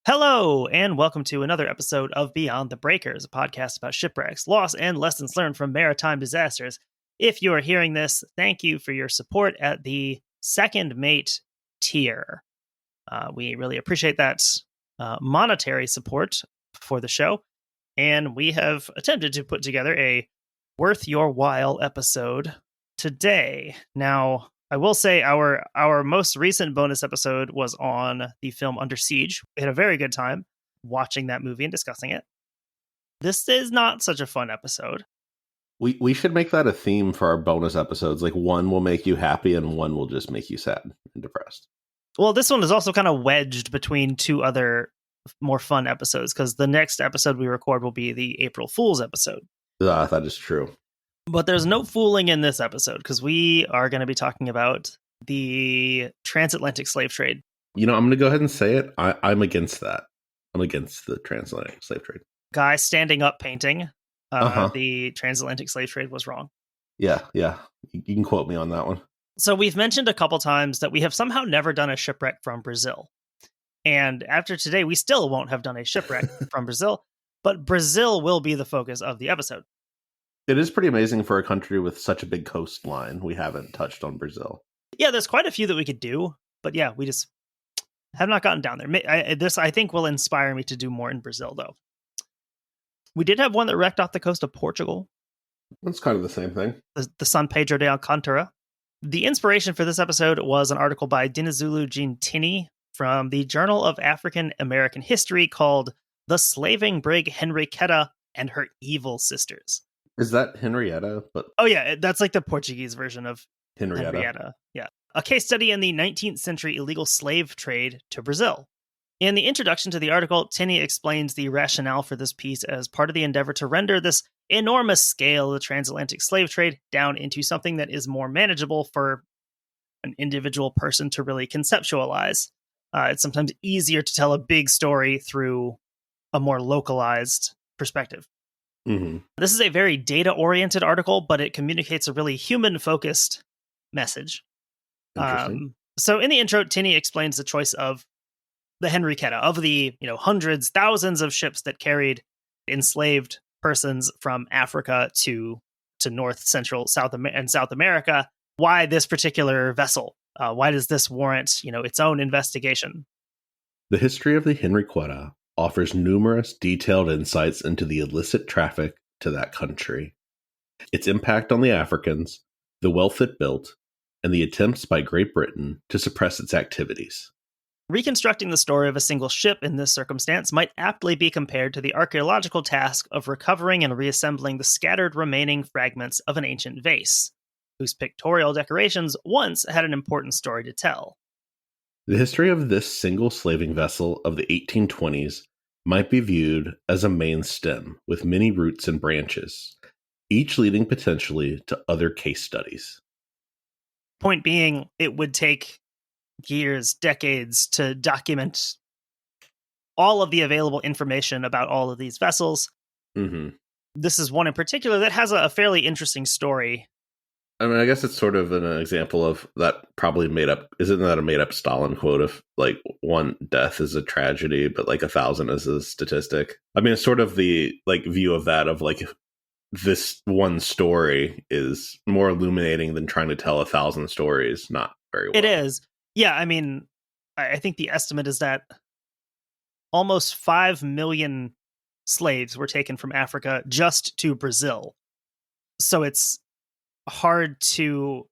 Hello, and welcome to another episode of Beyond the Breakers, a podcast about shipwrecks, loss, and lessons learned from maritime disasters. If you are hearing this, thank you for your support at the second mate tier. We really appreciate that monetary support for the show, and we have attempted to put together a worth your while episode today. Now, I will say our most recent bonus episode was on the film Under Siege. We had a very good time watching that movie and discussing it. This is not such a fun episode. We should make that a theme for our bonus episodes. Like one will make you happy and one will just make you sad and depressed. Well, this one is also kind of wedged between two other more fun episodes because the next episode we record will be the April Fool's episode. That is true. But there's no fooling in this episode because we are going to be talking about the transatlantic slave trade. You know, I'm going to go ahead and say it. I'm against that. I'm against the transatlantic slave trade. Guy standing up painting the transatlantic slave trade was wrong. Yeah. You can quote me on that one. So we've mentioned a couple times that we have somehow never done a shipwreck from Brazil. And after today, we still won't have done a shipwreck from Brazil, but Brazil will be the focus of the episode. It is pretty amazing for a country with such a big coastline. We haven't touched on Brazil. Yeah, there's quite a few that we could do, but yeah, we just have not gotten down there. This, I think, will inspire me to do more in Brazil, though. We did have one that wrecked off the coast of Portugal. That's kind of the same thing. The San Pedro de Alcantara. The inspiration for this episode was an article by Dinizulu Tinnie from the Journal of African American History called The Slaving Brig Henriqueta and Her Evil Sisters. Is that Henrietta? Oh, yeah, that's like the Portuguese version of Henrietta. Yeah. A case study in the 19th century illegal slave trade to Brazil. In the introduction to the article, Tinnie explains the rationale for this piece as part of the endeavor to render this enormous scale of the transatlantic slave trade down into something that is more manageable for an individual person to really conceptualize. It's sometimes easier to tell a big story through a more localized perspective. Mm-hmm. This is a very data-oriented article, but it communicates a really human-focused message. So in the intro, Tinnie explains the choice of the Henriqueta, of the hundreds, thousands of ships that carried enslaved persons from Africa to North, Central, South America. Why this particular vessel? Why does this warrant its own investigation? The history of the Henriqueta offers numerous detailed insights into the illicit traffic to that country, its impact on the Africans, the wealth it built, and the attempts by Great Britain to suppress its activities. Reconstructing the story of a single ship in this circumstance might aptly be compared to the archaeological task of recovering and reassembling the scattered remaining fragments of an ancient vase, whose pictorial decorations once had an important story to tell. The history of this single slaving vessel of the 1820s might be viewed as a main stem with many roots and branches, each leading potentially to other case studies. Point being, it would take years, decades to document all of the available information about all of these vessels. Mm-hmm. This is one in particular that has a fairly interesting story. I mean, I guess it's sort of an example of that probably made up. Isn't that a made up Stalin quote of like one death is a tragedy, but like 1,000 is a statistic? I mean, it's sort of the like view of that of like this one story is more illuminating than trying to tell 1,000 stories. Not very well. It is. Yeah. I mean, I think the estimate is that almost 5 million slaves were taken from Africa just to Brazil. So it's hard to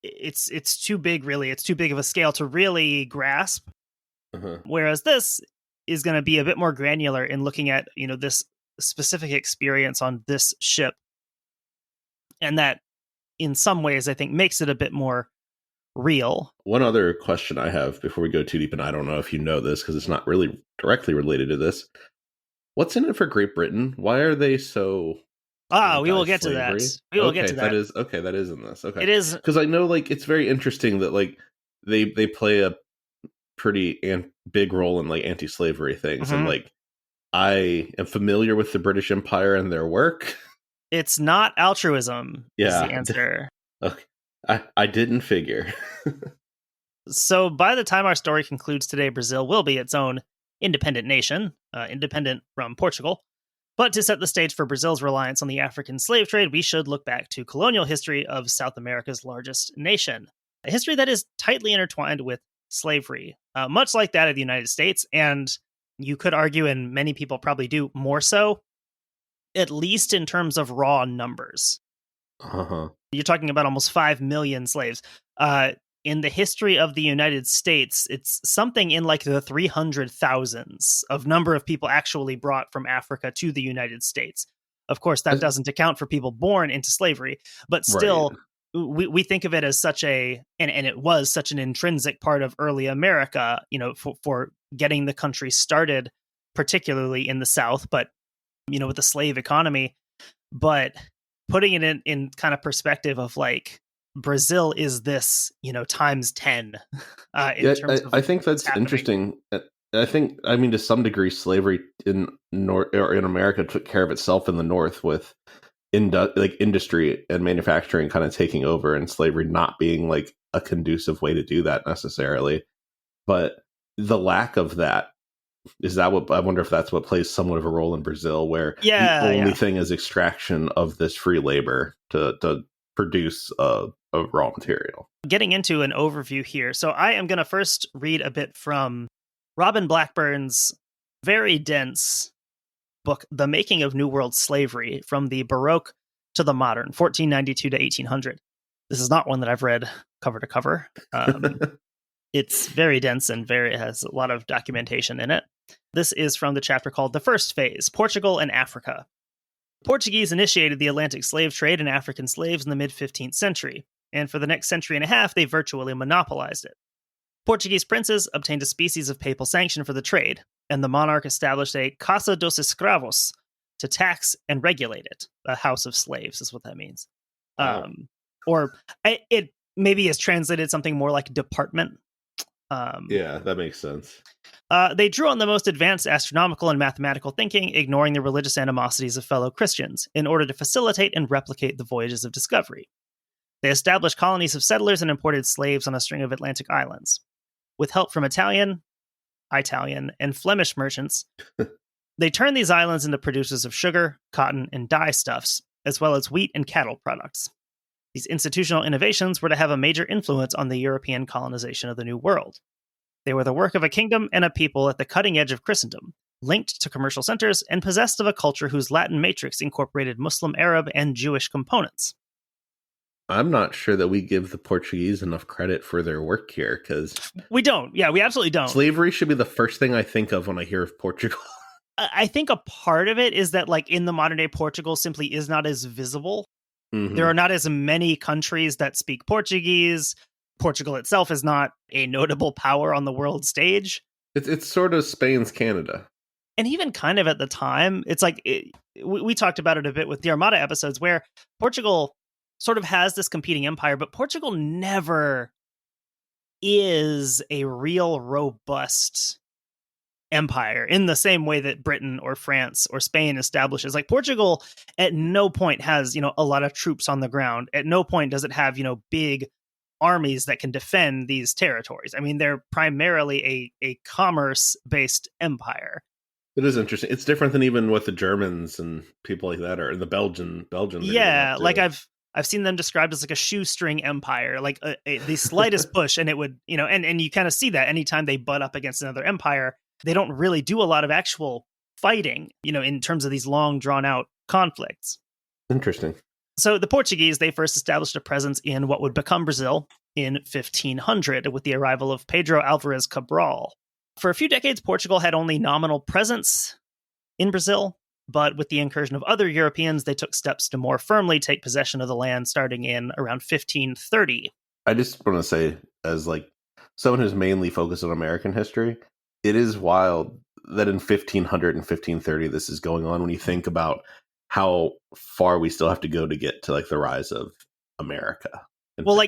it's too big, really. It's too big of a scale to really grasp. Uh-huh. Whereas this is going to be a bit more granular in looking at this specific experience on this ship, and that in some ways I think makes it a bit more real. One other question I have before we go too deep, and I don't know if you know this because it's not really directly related to this, what's in it for Great Britain? Why are they so we will get to that. We will get to that. That is in this. Okay. It is, because I know like it's very interesting that like they play a pretty big role in like anti-slavery things, and like I am familiar with the British Empire and their work. It's not altruism. Yeah, is the answer. Okay. I didn't figure. So by the time our story concludes today, Brazil will be its own independent nation, independent from Portugal. But to set the stage for Brazil's reliance on the African slave trade, we should look back to colonial history of South America's largest nation, a history that is tightly intertwined with slavery, much like that of the United States. And you could argue, and many people probably do, more so, at least in terms of raw numbers. You're talking about almost 5 million slaves. In the history of the United States, it's something in like the 300,000s of number of people actually brought from Africa to the United States. Of course, that doesn't account for people born into slavery, but still, we think of it as such and it was such an intrinsic part of early America, for getting the country started, particularly in the South, but, with the slave economy. But putting it in kind of perspective of like, Brazil is this, times 10. I think that's interesting. I think, to some degree, slavery in America took care of itself in the North with industry and manufacturing kind of taking over, and slavery not being like a conducive way to do that necessarily. But the lack of that, I wonder if that's what plays somewhat of a role in Brazil, where the only thing is extraction of this free labor to produce a raw material. Getting into an overview here. So I am going to first read a bit from Robin Blackburn's very dense book, The Making of New World Slavery, from the Baroque to the Modern, 1492 to 1800. This is not one that I've read cover to cover. It's very dense and it has a lot of documentation in it. This is from the chapter called The First Phase, Portugal and Africa. Portuguese initiated the Atlantic slave trade and African slaves in the mid-15th century, and for the next century and a half, they virtually monopolized it. Portuguese princes obtained a species of papal sanction for the trade, and the monarch established a Casa dos Escravos to tax and regulate it. A house of slaves is what that means. It maybe is translated something more like department. Yeah, that makes sense. They drew on the most advanced astronomical and mathematical thinking, ignoring the religious animosities of fellow Christians, in order to facilitate and replicate the voyages of discovery. They established colonies of settlers and imported slaves on a string of Atlantic islands. With help from Italian, and Flemish merchants, they turned these islands into producers of sugar, cotton, and dye stuffs, as well as wheat and cattle products. These institutional innovations were to have a major influence on the European colonization of the New World. They were the work of a kingdom and a people at the cutting edge of Christendom, linked to commercial centers and possessed of a culture whose Latin matrix incorporated Muslim, Arab, and Jewish components. I'm not sure that we give the Portuguese enough credit for their work here, because we don't. Yeah, we absolutely don't. Slavery should be the first thing I think of when I hear of Portugal. I think a part of it is that, like, in the modern day, Portugal simply is not as visible. Mm-hmm. There are not as many countries that speak Portuguese. Portugal itself is not a notable power on the world stage. It's sort of Spain's Canada. And even kind of at the time, it's like, we talked about it a bit with the Armada episodes, where Portugal sort of has this competing empire, but Portugal never is a real robust empire in the same way that Britain or France or Spain establishes. Like, Portugal at no point has, a lot of troops on the ground. At no point does it have, big armies that can defend these territories. I mean, they're primarily a commerce-based empire. It is interesting. It's different than even what the Germans and people like that are, and the Belgians. Yeah, like I've seen them described as like a shoestring empire, like the slightest push, and it would, and you kind of see that anytime they butt up against another empire, they don't really do a lot of actual fighting, in terms of these long drawn out conflicts. Interesting. So the Portuguese, they first established a presence in what would become Brazil in 1500 with the arrival of Pedro Alvarez Cabral. For a few decades, Portugal had only nominal presence in Brazil, but with the incursion of other Europeans, they took steps to more firmly take possession of the land starting in around 1530. I just want to say, as like someone who's mainly focused on American history, it is wild that in 1500 and 1530 this is going on when you think about how far we still have to go to get to like the rise of America. Well,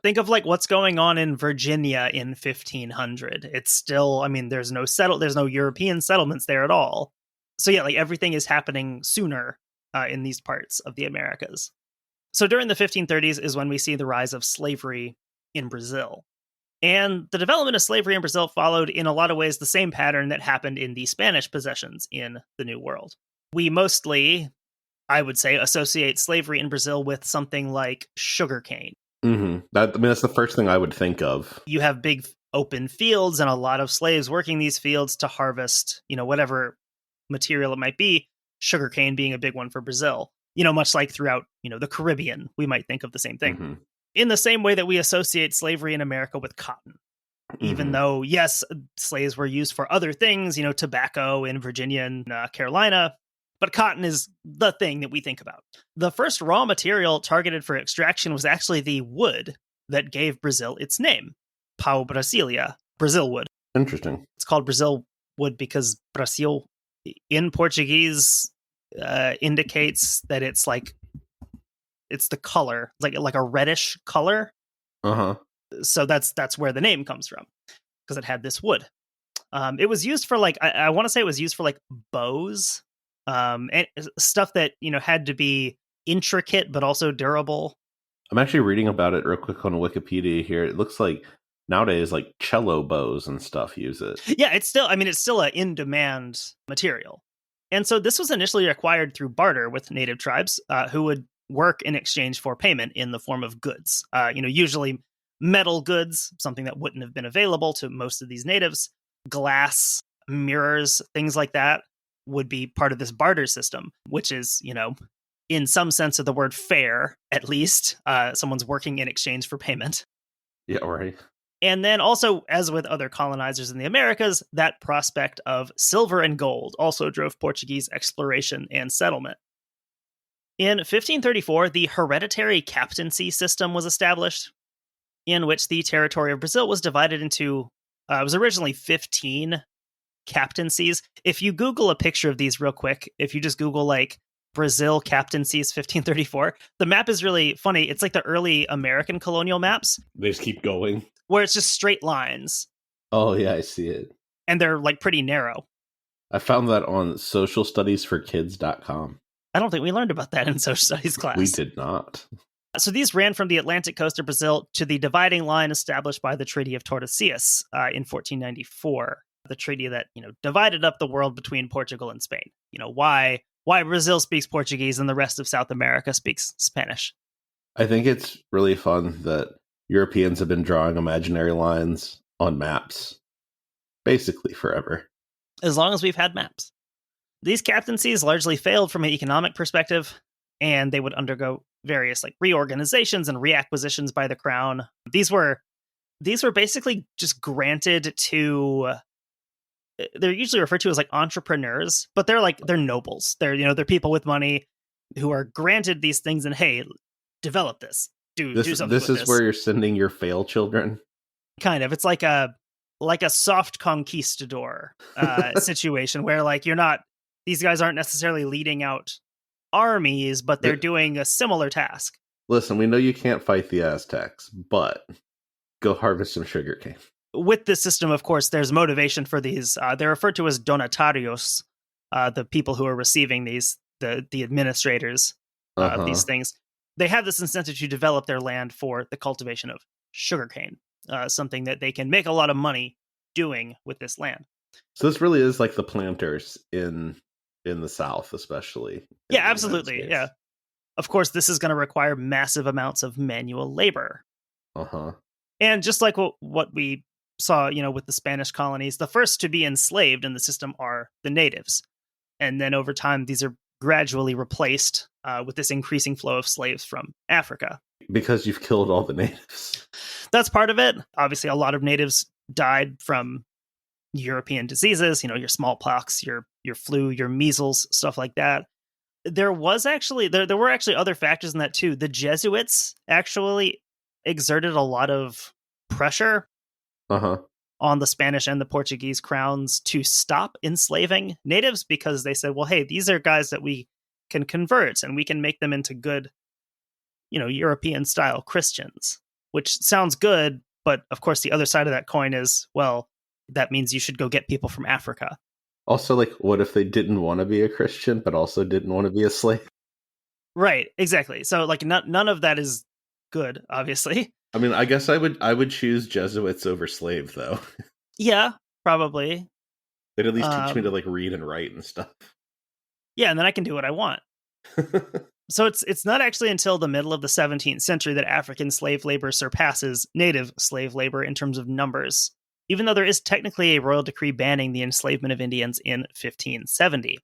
think of like what's going on in Virginia in 1500. It's still, there's no European settlements there at all. So yeah, like everything is happening sooner in these parts of the Americas. So during the 1530s is when we see the rise of slavery in Brazil. And the development of slavery in Brazil followed in a lot of ways the same pattern that happened in the Spanish possessions in the New World. We mostly, I would say, associate slavery in Brazil with something like sugarcane. Mm-hmm. That's the first thing I would think of. You have big open fields and a lot of slaves working these fields to harvest, whatever material it might be, sugarcane being a big one for Brazil. Much like throughout, the Caribbean, we might think of the same thing. Mm-hmm. In the same way that we associate slavery in America with cotton. Even though, yes, slaves were used for other things, tobacco in Virginia and Carolina, but cotton is the thing that we think about. The first raw material targeted for extraction was actually the wood that gave Brazil its name, pau Brasilia, Brazil wood. Interesting. It's called Brazil wood because Brasil in Portuguese indicates that it's the color, like a reddish color. Uh-huh. So that's where the name comes from, because it had this wood. It was used for I want to say it was used for bows, and stuff that had to be intricate but also durable. I'm actually reading about it real quick on Wikipedia here. It looks like nowadays cello bows and stuff use it. Yeah, it's still an in-demand material. And so this was initially acquired through barter with native tribes who would work in exchange for payment in the form of goods. Usually metal goods, something that wouldn't have been available to most of these natives. Glass, mirrors, things like that would be part of this barter system, which is, in some sense of the word fair, at least. Someone's working in exchange for payment. Yeah, right. And then also, as with other colonizers in the Americas, that prospect of silver and gold also drove Portuguese exploration and settlement. In 1534, the hereditary captaincy system was established, in which the territory of Brazil was divided into, it was originally 15 captaincies. If you Google a picture of these real quick, if you just Google Brazil captaincies 1534, the map is really funny. It's like the early American colonial maps. They just keep going. Where it's just straight lines. Oh, yeah, I see it. And they're pretty narrow. I found that on socialstudiesforkids.com. I don't think we learned about that in social studies class. We did not. So these ran from the Atlantic coast of Brazil to the dividing line established by the Treaty of Tordesillas in 1494. The treaty that, divided up the world between Portugal and Spain. Why Brazil speaks Portuguese and the rest of South America speaks Spanish. I think it's really fun that Europeans have been drawing imaginary lines on maps basically forever. As long as we've had maps. These captaincies largely failed from an economic perspective, and they would undergo various reorganizations and reacquisitions by the crown. These were basically just granted to, they're usually referred to as entrepreneurs, but they're nobles. They're people with money who are granted these things and, hey, develop this. Do something this with is where you're sending your fail children. Kind of. It's like a soft conquistador situation where these guys aren't necessarily leading out armies, but they're doing a similar task. Listen, we know you can't fight the Aztecs, but go harvest some sugarcane. With this system, of course, there's motivation for these. They're referred to as donatarios, the people who are receiving these, the administrators of these things. They have this incentive to develop their land for the cultivation of sugarcane, something that they can make a lot of money doing with this land. So this really is like the planters in the South, especially. Yeah, absolutely. Yeah. Of course, this is going to require massive amounts of manual labor. And just like what we saw, with the Spanish colonies, the first to be enslaved in the system are the natives. And then over time, these are gradually replaced with this increasing flow of slaves from Africa. Because you've killed all the natives. That's part of it. Obviously, a lot of natives died from European diseases, your smallpox, your flu, your measles, stuff like that. There were actually other factors in that too. The Jesuits actually exerted a lot of pressure on the Spanish and the Portuguese crowns to stop enslaving natives, because they said, well, hey, these are guys that we can convert and we can make them into good, European style Christians, which sounds good. But of course, the other side of that coin is, well, that means you should go get people from Africa. Also, what if they didn't want to be a Christian, but also didn't want to be a slave? Right, exactly. So, none of that is good, obviously. I mean, I guess I would choose Jesuits over slave though. Yeah, probably. They'd at least teach me to like read and write and stuff. Yeah, and then I can do what I want. So it's not actually until the middle of the 17th century that African slave labor surpasses native slave labor in terms of numbers, even though there is technically a royal decree banning the enslavement of Indians in 1570.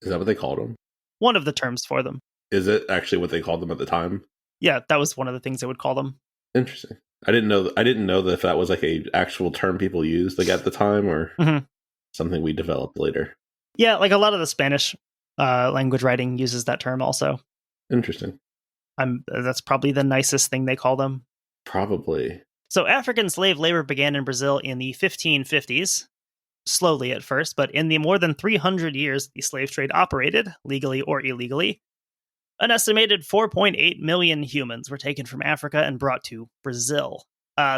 Is that what they called them? One of the terms for them. Is it actually what they called them at the time? Yeah, that was one of the things they would call them. Interesting. I didn't know. I didn't know that if that was like a actual term people used like at the time, or something we developed later. Yeah, like a lot of the Spanish language writing uses that term also. Interesting. That's probably the nicest thing they call them. Probably. So African slave labor began in Brazil in the 1550s, slowly at first, but in the more than 300 years the slave trade operated, legally or illegally, an estimated 4.8 million humans were taken from Africa and brought to Brazil.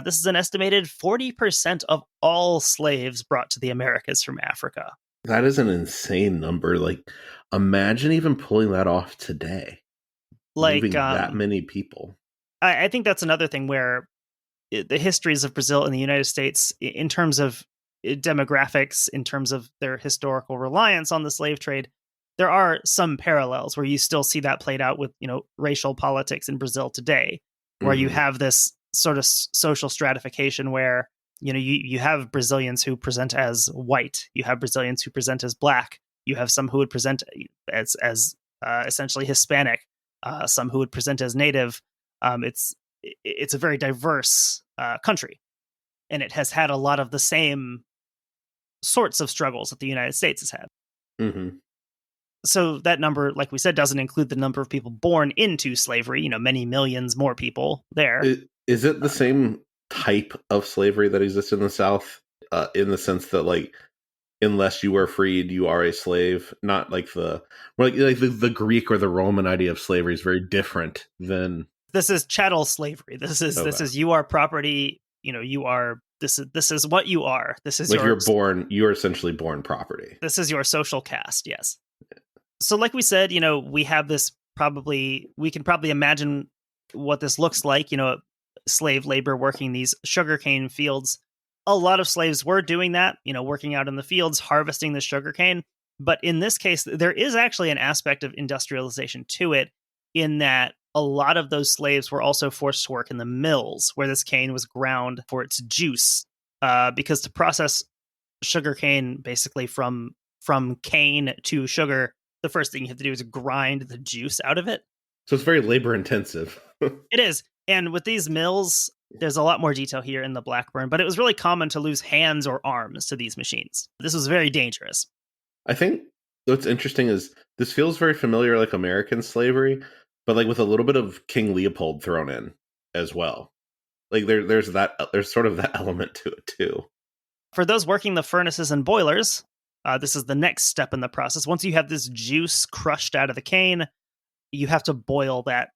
This is an estimated 40% of all slaves brought to the Americas from Africa. That is an insane number. Like, imagine even pulling that off today. Like moving that many people. I think that's another thing where the histories of Brazil and the United States, in terms of demographics, in terms of their historical reliance on the slave trade, there are some parallels where you still see that played out with, racial politics in Brazil today, where you have this sort of social stratification where, you have Brazilians who present as white, you have Brazilians who present as black, you have some who would present as essentially Hispanic, some who would present as native. It's a very diverse country, and it has had a lot of the same sorts of struggles that the United States has had. Mm-hmm. So that number, like we said, doesn't include the number of people born into slavery, many millions more people there. Is it the same type of slavery that exists in the South, in the sense that, like, unless you are freed, you are a slave? Not like the Greek or the Roman idea of slavery is very different than... This is chattel slavery. This is you are property, you are... This is what you are. This is like you're essentially born property. This is your social caste, yes. So like we said, we have this we can probably imagine what this looks like, slave labor working these sugarcane fields. A lot of slaves were doing that, working out in the fields, harvesting the sugarcane. But in this case, there is actually an aspect of industrialization to it, in that a lot of those slaves were also forced to work in the mills where this cane was ground for its juice. Because to process sugarcane basically from cane to sugar, the first thing you have to do is grind the juice out of it. So it's very labor intensive. It is. And with these mills, there's a lot more detail here in the Blackburn, but it was really common to lose hands or arms to these machines. This was very dangerous. I think what's interesting is this feels very familiar, like American slavery, but like with a little bit of King Leopold thrown in as well. Like there's sort of that element to it too. For those working the furnaces and boilers, this is the next step in the process. Once you have this juice crushed out of the cane, you have to boil that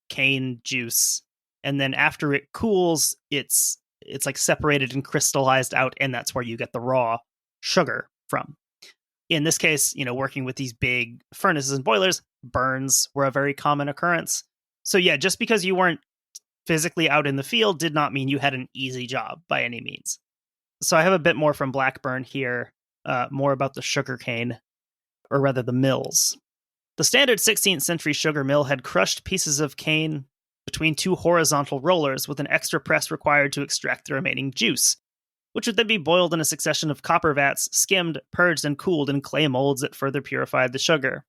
cane juice, and then after it cools, it's like separated and crystallized out, and that's where you get the raw sugar from. In this case, working with these big furnaces and boilers, burns were a very common occurrence. So yeah, just because you weren't physically out in the field did not mean you had an easy job by any means. So I have a bit more from Blackburn here, more about the sugarcane, or rather the mills. The standard 16th century sugar mill had crushed pieces of cane between two horizontal rollers with an extra press required to extract the remaining juice, which would then be boiled in a succession of copper vats, skimmed, purged, and cooled in clay molds that further purified the sugar.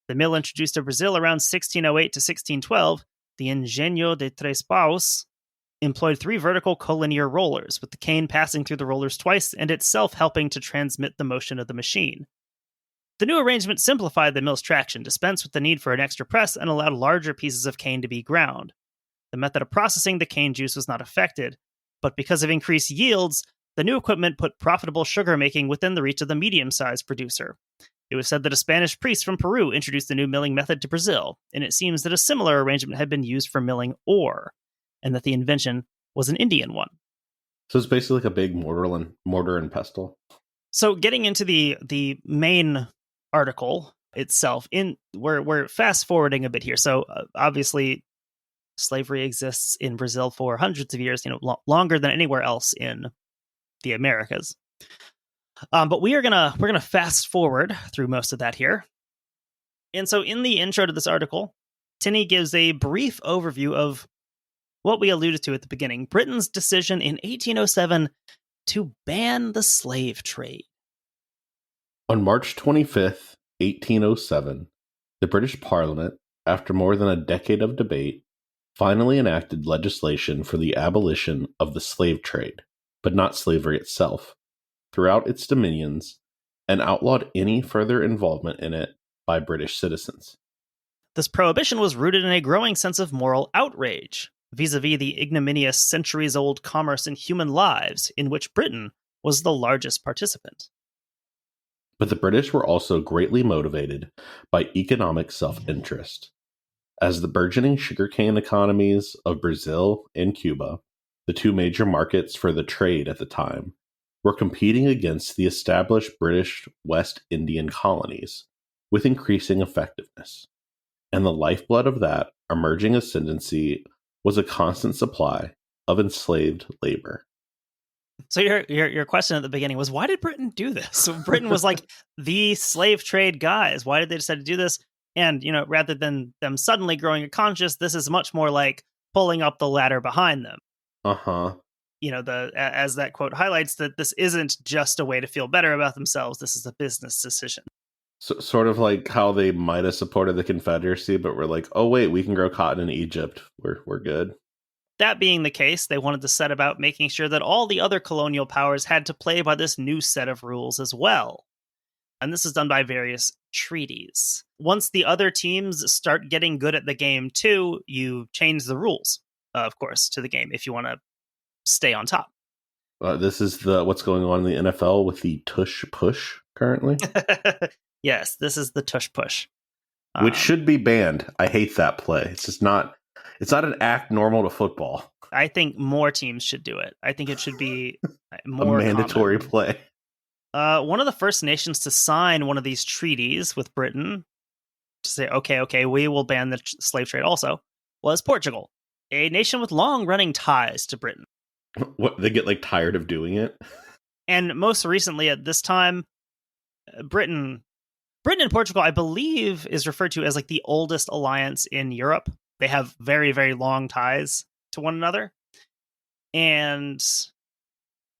The mill introduced to Brazil around 1608 to 1612, the Engenho de Três Paus, employed 3 vertical collinear rollers, with the cane passing through the rollers twice and itself helping to transmit the motion of the machine. The new arrangement simplified the mill's traction, dispensed with the need for an extra press, and allowed larger pieces of cane to be ground. The method of processing the cane juice was not affected, but because of increased yields, the new equipment put profitable sugar making within the reach of the medium-sized producer. It was said that a Spanish priest from Peru introduced the new milling method to Brazil, and it seems that a similar arrangement had been used for milling ore, and that the invention was an Indian one. So it's basically like a big mortar and pestle. So getting into the main article itself, we're fast forwarding a bit here. So obviously Slavery exists in Brazil for hundreds of years, longer than anywhere else in the Americas. But we're gonna fast forward through most of that here. And so in the intro to this article, Tinnie gives a brief overview of what we alluded to at the beginning, Britain's decision in 1807 to ban the slave trade. On March 25th, 1807, the British Parliament, after more than a decade of debate, finally enacted legislation for the abolition of the slave trade, but not slavery itself, throughout its dominions, and outlawed any further involvement in it by British citizens. This prohibition was rooted in a growing sense of moral outrage vis-a-vis the ignominious centuries-old commerce in human lives, in which Britain was the largest participant. But the British were also greatly motivated by economic self-interest. As the burgeoning sugarcane economies of Brazil and Cuba, the two major markets for the trade at the time, were competing against the established British West Indian colonies with increasing effectiveness. And the lifeblood of that emerging ascendancy was a constant supply of enslaved labor. So your question at the beginning was, why did Britain do this? So Britain was like the slave trade guys. Why did they decide to do this? And, rather than them suddenly growing a conscience, this is much more like pulling up the ladder behind them. Uh-huh. As that quote highlights, that this isn't just a way to feel better about themselves. This is a business decision. So, sort of like how they might have supported the Confederacy, but we're like, oh, wait, we can grow cotton in Egypt. We're good. That being the case, they wanted to set about making sure that all the other colonial powers had to play by this new set of rules as well. And this is done by various treaties. Once the other teams start getting good at the game too, you change the rules, of course, to the game if you want to stay on top. This is what's going on in the NFL with the tush push currently. Yes, this is the tush push, which should be banned. I hate that play. It's just not. It's not an act normal to football. I think more teams should do it. I think it should be more a mandatory common. play. One of the first nations to sign one of these treaties with Britain to say, okay, we will ban the slave trade also, was Portugal, a nation with long-running ties to Britain. What, they get tired of doing it? And most recently at this time, Britain and Portugal, I believe, is referred to as the oldest alliance in Europe. They have very, very long ties to one another. And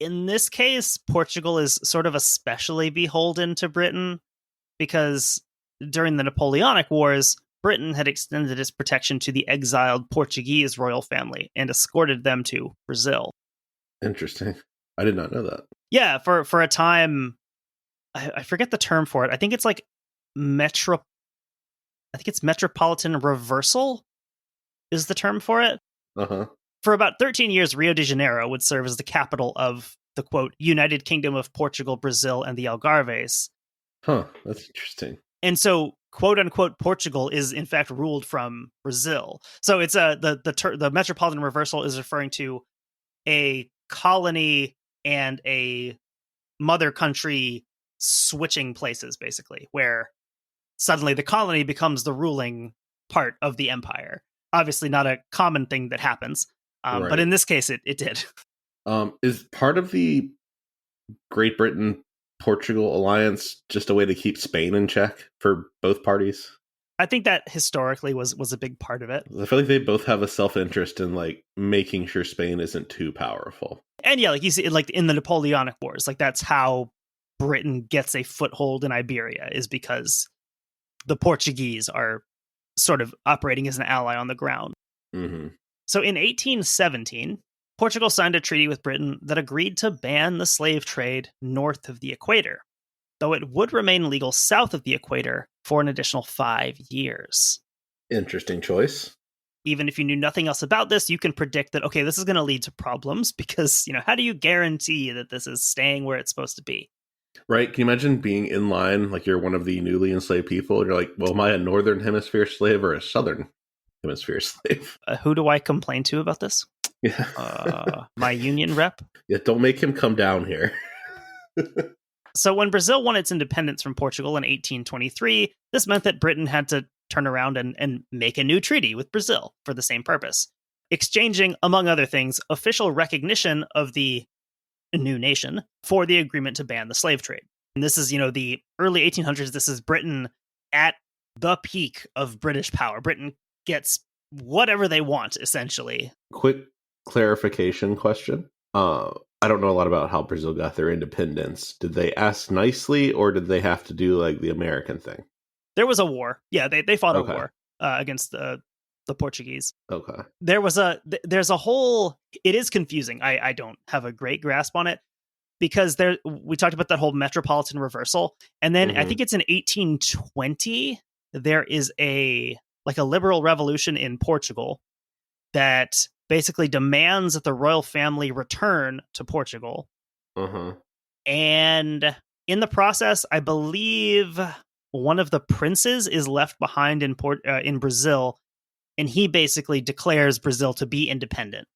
in this case, Portugal is sort of especially beholden to Britain because during the Napoleonic Wars, Britain had extended its protection to the exiled Portuguese royal family and escorted them to Brazil. Interesting. I did not know that. Yeah, for a time, I forget the term for it. I think it's metropolitan reversal is the term for it. Uh-huh. For about 13 years, Rio de Janeiro would serve as the capital of the, quote, United Kingdom of Portugal, Brazil, and the Algarves. Huh, that's interesting. And so, quote unquote, Portugal is in fact ruled from Brazil. So it's the metropolitan reversal is referring to a colony and a mother country switching places, basically, where suddenly the colony becomes the ruling part of the empire. Obviously not a common thing that happens, right. But in this case, it did. Is part of the Great Britain-Portugal alliance just a way to keep Spain in check for both parties? I think that historically was a big part of it. I feel like they both have a self-interest in making sure Spain isn't too powerful. And yeah, you see, in the Napoleonic Wars, that's how Britain gets a foothold in Iberia, is because the Portuguese are sort of operating as an ally on the ground. Mm-hmm. So in 1817, Portugal signed a treaty with Britain that agreed to ban the slave trade north of the equator, though it would remain legal south of the equator for an additional 5 years. Interesting choice. Even if you knew nothing else about this, you can predict that, okay, this is going to lead to problems because, how do you guarantee that this is staying where it's supposed to be? Right. Can you imagine being in line, you're one of the newly enslaved people, and you're like, well, am I a northern hemisphere slave or a southern hemisphere slave? Who do I complain to about this? Yeah. My union rep? Yeah, don't make him come down here. So when Brazil won its independence from Portugal in 1823, this meant that Britain had to turn around and make a new treaty with Brazil for the same purpose, exchanging, among other things, official recognition of the new nation for the agreement to ban the slave trade. And this is, the early 1800s. This is Britain at the peak of British power. Britain gets whatever they want, essentially. Quick clarification question. I don't know a lot about how Brazil got their independence. Did they ask nicely, or did they have to do like the American thing? There was a war. Yeah, they fought a war against the Portuguese. Okay. There's a whole. It is confusing. I don't have a great grasp on it, because we talked about that whole metropolitan reversal, and then I think it's in 1820 there is a liberal revolution in Portugal that basically demands that the royal family return to Portugal. And in the process, I believe one of the princes is left behind in Brazil, and he basically declares Brazil to be independent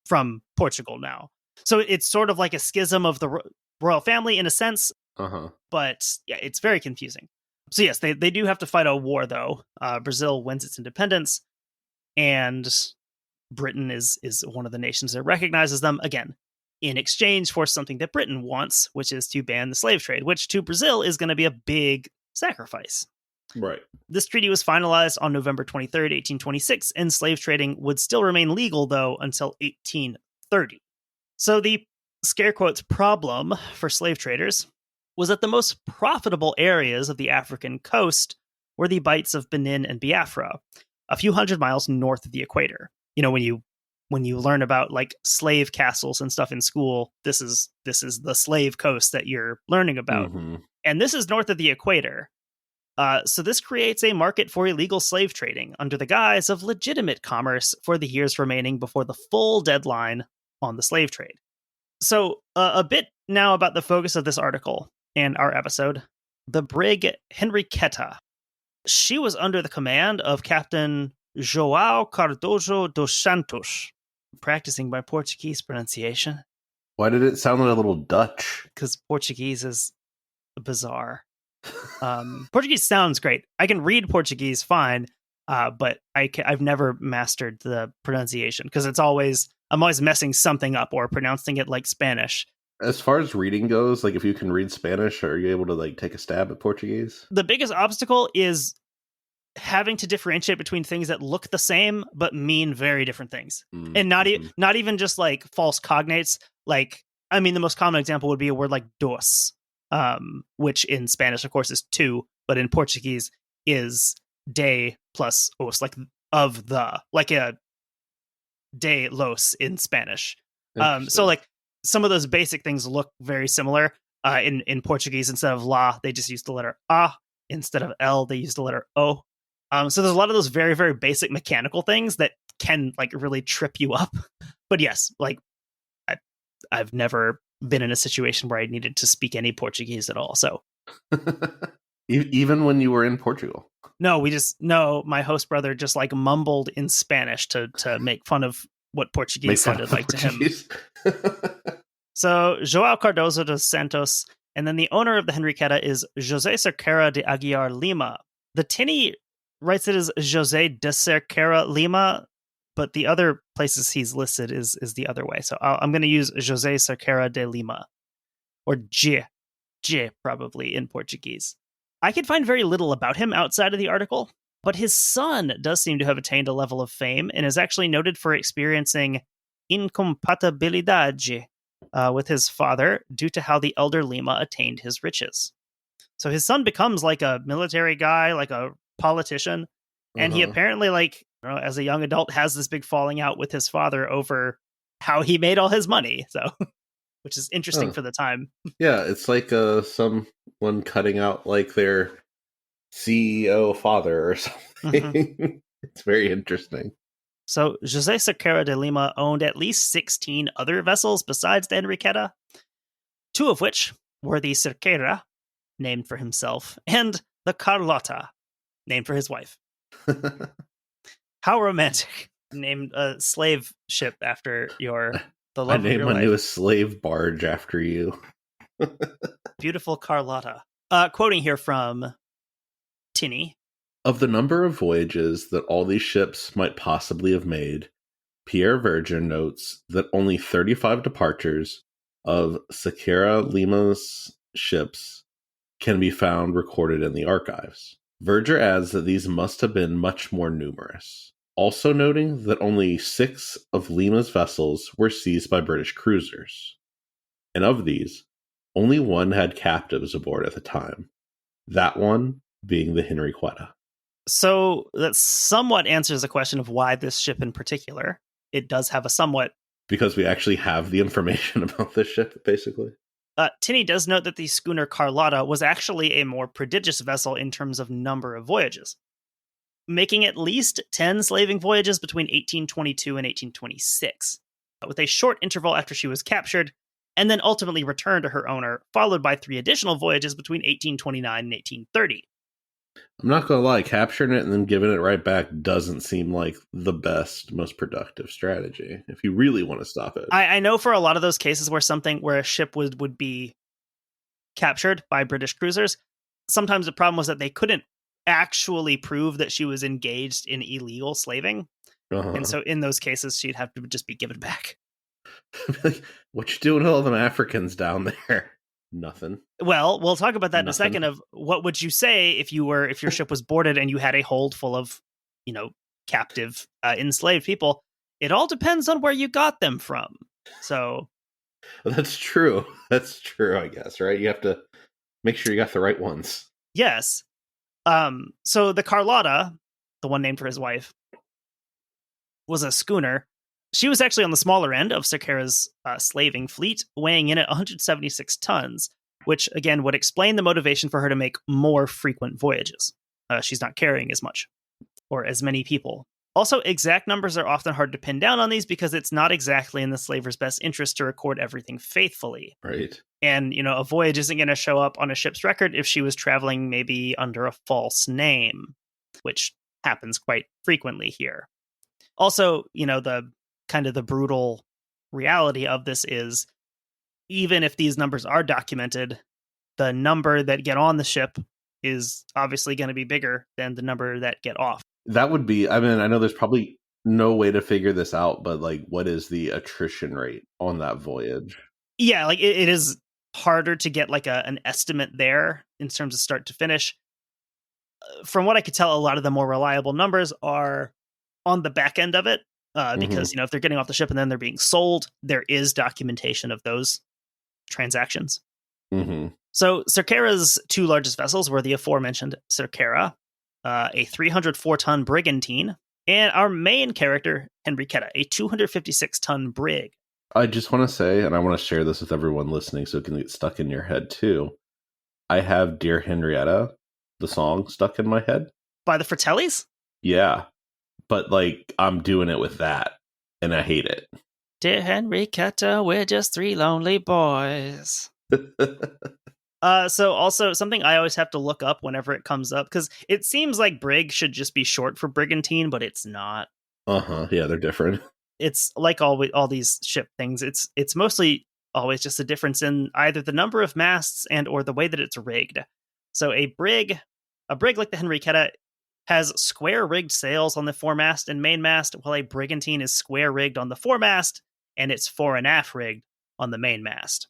from Portugal now. So it's sort of like a schism of the royal family in a sense, but yeah, it's very confusing. So yes, they do have to fight a war, though. Brazil wins its independence, and Britain is one of the nations that recognizes them, again, in exchange for something that Britain wants, which is to ban the slave trade, which to Brazil is going to be a big sacrifice. Right. This treaty was finalized on November 23rd, 1826, and slave trading would still remain legal, though, until 1830. So the, scare quotes, problem for slave traders was that the most profitable areas of the African coast were the bights of Benin and Biafra, a few hundred miles north of the equator. When you learn about like slave castles and stuff in school, this is the slave coast that you're learning about. And this is north of the equator. So this creates a market for illegal slave trading under the guise of legitimate commerce for the years remaining before the full deadline on the slave trade. So a bit now about the focus of this article and our episode. The brig Henriqueta. She was under the command of Captain João Cardoso dos Santos. Practicing my Portuguese pronunciation. Why did it sound a little Dutch? Because Portuguese is bizarre. Portuguese sounds great. I can read Portuguese fine, but I've never mastered the pronunciation because I'm always messing something up or pronouncing it like Spanish. As far as reading goes, like if you can read Spanish, are you able to like take a stab at Portuguese? The biggest obstacle is having to differentiate between things that look the same but mean very different things, and not even just like false cognates. Like, I mean, the most common example would be a word like dos, which in Spanish, of course, is two, but in Portuguese is de plus os, like of the, like a de los in Spanish. So like some of those basic things look very similar. In Portuguese, instead of la, they just use the letter a. Instead of L, they use the letter O. So there's a lot of those very, very basic mechanical things that can like really trip you up. But yes, like I've never been in a situation where I needed to speak any Portuguese at all. So even when you were in Portugal? No, my host brother just like mumbled in Spanish to make fun of what Portuguese sounded like to him. So João Cardoso dos Santos, and then the owner of the Henriqueta is José Cerqueira de Aguiar Lima. The Tinnie writes it as José de Cerqueira Lima, but the other places he's listed is the other way. So I'm going to use José Cerqueira de Lima, or G probably in Portuguese. I could find very little about him outside of the article, but his son does seem to have attained a level of fame and is actually noted for experiencing incompatibilidade with his father due to how the elder Lima attained his riches. So his son becomes like a military guy, like a politician, and he apparently, like, as a young adult, has this big falling out with his father over how he made all his money. So, which is interesting for the time. Yeah, it's like someone cutting out like their CEO father or something. It's very interesting. So José Cerqueira de Lima owned at least 16 other vessels besides the Henriqueta, two of which were the Cerqueira, named for himself, and the Carlota, named for his wife. How romantic. Named a slave ship after the love of your life. I named my newest slave barge after you. Beautiful Carlota. Quoting here from Tinnie. Of the number of voyages that all these ships might possibly have made, Pierre Virgin notes that only 35 departures of Sakura Lima's ships can be found recorded in the archives. Verger adds that these must have been much more numerous, also noting that only 6 of Lima's vessels were seized by British cruisers. And of these, only one had captives aboard at the time, that one being the Henriqueta. So that somewhat answers the question of why this ship in particular. It does have a somewhat... Because we actually have the information about this ship, basically. Tinnie does note that the schooner Carlotta was actually a more prodigious vessel in terms of number of voyages, making at least 10 slaving voyages between 1822 and 1826, with a short interval after she was captured, and then ultimately returned to her owner, followed by 3 additional voyages between 1829 and 1830. I'm not going to lie, capturing it and then giving it right back doesn't seem like the best, most productive strategy if you really want to stop it. I know for a lot of those cases where a ship would be captured by British cruisers, sometimes the problem was that they couldn't actually prove that she was engaged in illegal slaving. And so in those cases, she'd have to just be given back. Like, what you doing with all them Africans down there? Nothing. Well, we'll talk about that in a second. Of what would you say if your ship was boarded and you had a hold full of, captive, enslaved people? It all depends on where you got them from. So that's true. That's true, I guess, right? You have to make sure you got the right ones. Yes. So the Carlotta, the one named for his wife, was a schooner. She was actually on the smaller end of Sakura's slaving fleet, weighing in at 176 tons, which, again, would explain the motivation for her to make more frequent voyages. She's not carrying as much, or as many people. Also, exact numbers are often hard to pin down on these because it's not exactly in the slaver's best interest to record everything faithfully. Right. And, a voyage isn't going to show up on a ship's record if she was traveling maybe under a false name, which happens quite frequently here. Also, the brutal reality of this is, even if these numbers are documented, the number that get on the ship is obviously going to be bigger than the number that get off. That would be, I know there's probably no way to figure this out, but what is the attrition rate on that voyage? Yeah, it is harder to get an estimate there in terms of start to finish. From what I could tell, a lot of the more reliable numbers are on the back end of it. Because, if they're getting off the ship and then they're being sold, there is documentation of those transactions. So Sakura's 2 largest vessels were the aforementioned Sakura, a 304-ton brigantine, and our main character, Henriqueta, a 256-ton brig. I just want to say, and I want to share this with everyone listening so it can get stuck in your head too. I have Dear Henrietta, the song, stuck in my head. By the Fratellis? Yeah. But I'm doing it with that, and I hate it. Dear Henriqueta, we're just 3 lonely boys. So also something I always have to look up whenever it comes up, because it seems like Brig should just be short for brigantine, but it's not. Yeah, they're different. It's like all these ship things. It's mostly always just a difference in either the number of masts and or the way that it's rigged. So a brig like the Henriqueta has square-rigged sails on the foremast and mainmast, while a brigantine is square-rigged on the foremast, and it's fore and aft rigged on the mainmast.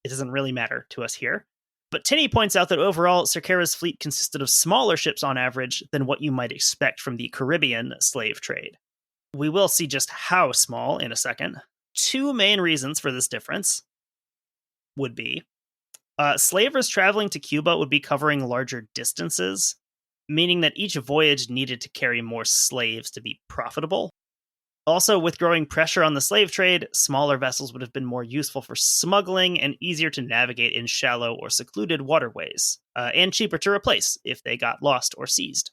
It doesn't really matter to us here. But Tinnie points out that overall, Sakura's fleet consisted of smaller ships on average than what you might expect from the Caribbean slave trade. We will see just how small in a second. 2 main reasons for this difference would be slavers traveling to Cuba would be covering larger distances, meaning that each voyage needed to carry more slaves to be profitable. Also, with growing pressure on the slave trade, smaller vessels would have been more useful for smuggling and easier to navigate in shallow or secluded waterways, and cheaper to replace if they got lost or seized.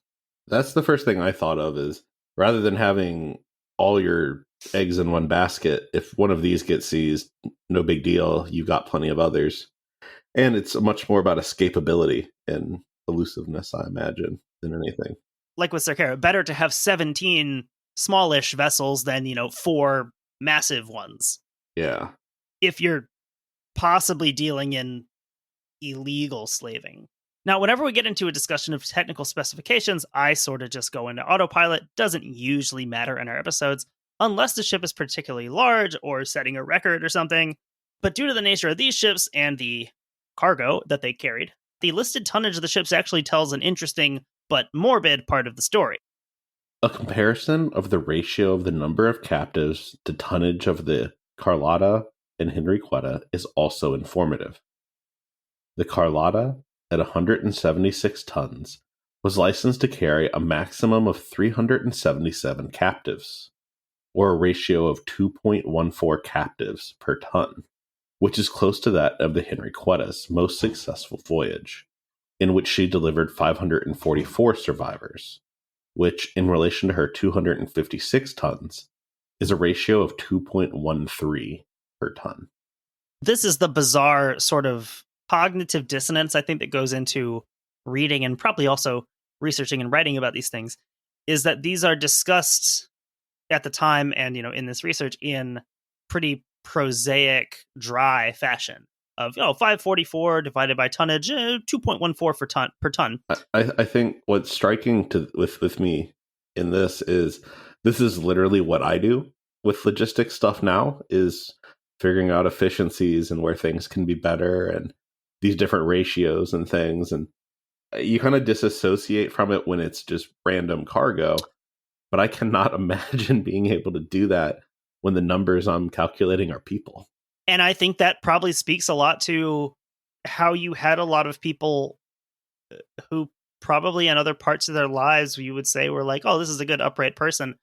That's the first thing I thought of, is rather than having all your eggs in one basket, if one of these gets seized, no big deal, you got plenty of others. And it's much more about escapability and elusiveness, I imagine, than anything. Like with Sakura, better to have 17 smallish vessels than 4 massive ones. Yeah. If you're possibly dealing in illegal slaving. Now, whenever we get into a discussion of technical specifications, I sort of just go into autopilot. Doesn't usually matter in our episodes, unless the ship is particularly large or setting a record or something. But due to the nature of these ships and the cargo that they carried, the listed tonnage of the ships actually tells an interesting but morbid part of the story. A comparison of the ratio of the number of captives to tonnage of the Carlotta and Henriqueta is also informative. The Carlotta, at 176 tons, was licensed to carry a maximum of 377 captives, or a ratio of 2.14 captives per ton, which is close to that of the Henriqueta's most successful voyage, in which she delivered 544 survivors, which, in relation to her 256 tons, is a ratio of 2.13 per ton. This is the bizarre sort of cognitive dissonance, I think, that goes into reading and probably also researching and writing about these things, is that these are discussed at the time and, in this research in pretty prosaic, dry fashion of, 544 divided by tonnage, 2.14 per ton. I think what's striking with me in this is literally what I do with logistics stuff now, is figuring out efficiencies and where things can be better and these different ratios and things. And you kind of disassociate from it when it's just random cargo. But I cannot imagine being able to do that when the numbers I'm calculating are people. And I think that probably speaks a lot to how you had a lot of people who probably in other parts of their lives you would say were like, oh, this is a good upright person.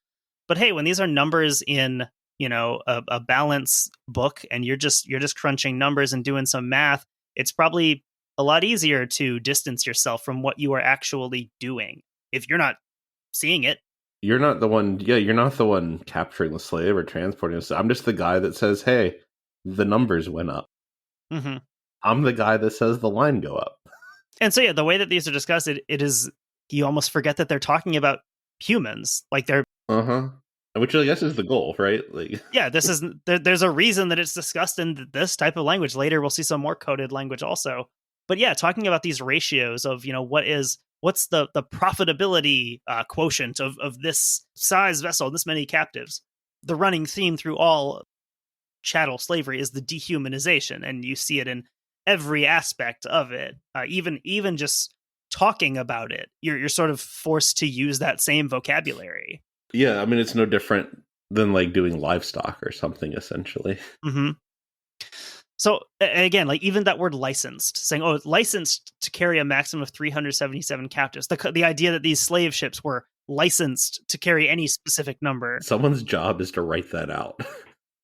But hey, when these are numbers in, a balance book and you're just crunching numbers and doing some math, it's probably a lot easier to distance yourself from what you are actually doing if you're not seeing it. You're not the one. Yeah, you're not the one capturing the slave or transporting us. I'm just the guy that says, hey, the numbers went up. Mm-hmm. I'm the guy that says the line go up. And so, yeah, the way that these are discussed, it is, you almost forget that they're talking about humans. Like they're... Which I guess is the goal, right? Like, yeah, this is, there's a reason that it's discussed in this type of language. Later, we'll see some more coded language also. But yeah, talking about these ratios of, what's the profitability quotient of this size vessel, this many captives. The running theme through all chattel slavery is the dehumanization, and you see it in every aspect of it. Even just talking about it, you're sort of forced to use that same vocabulary. Yeah, I mean, it's no different than like doing livestock or something, essentially. Mm-hmm. So again, like even that word licensed, saying, oh, it's licensed to carry a maximum of 377 captives. The idea that these slave ships were licensed to carry any specific number. Someone's job is to write that out.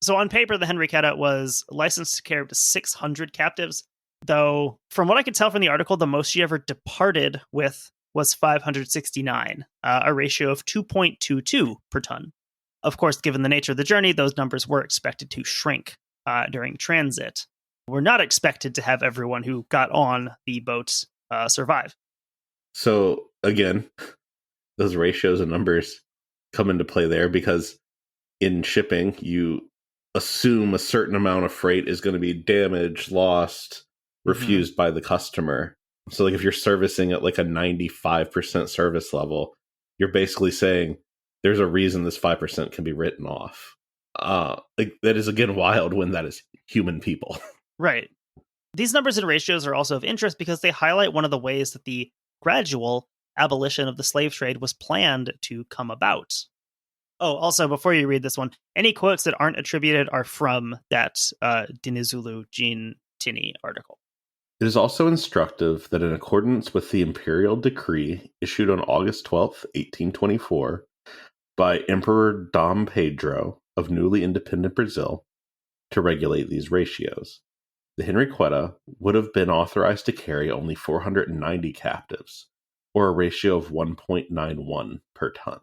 So on paper, the Henriqueta was licensed to carry up to 600 captives, though from what I could tell from the article, the most she ever departed with was 569, a ratio of 2.22 per ton. Of course, given the nature of the journey, those numbers were expected to shrink during transit. We're not expected to have everyone who got on the boat survive. So again, those ratios and numbers come into play there because in shipping, you assume a certain amount of freight is going to be damaged, lost, refused by the customer. So like if you're servicing at like a 95% service level, you're basically saying there's a reason this 5% can be written off. Like that is again wild when that is human people. Right. These numbers and ratios are also of interest because they highlight one of the ways that the gradual abolition of the slave trade was planned to come about. Oh, also, before you read this one, any quotes that aren't attributed are from that Dinizulu Jean Tinnie article. It is also instructive that in accordance with the imperial decree issued on August 12th, 1824, by Emperor Dom Pedro of newly independent Brazil to regulate these ratios, the Henriqueta would have been authorized to carry only 490 captives, or a ratio of 1.91 per ton.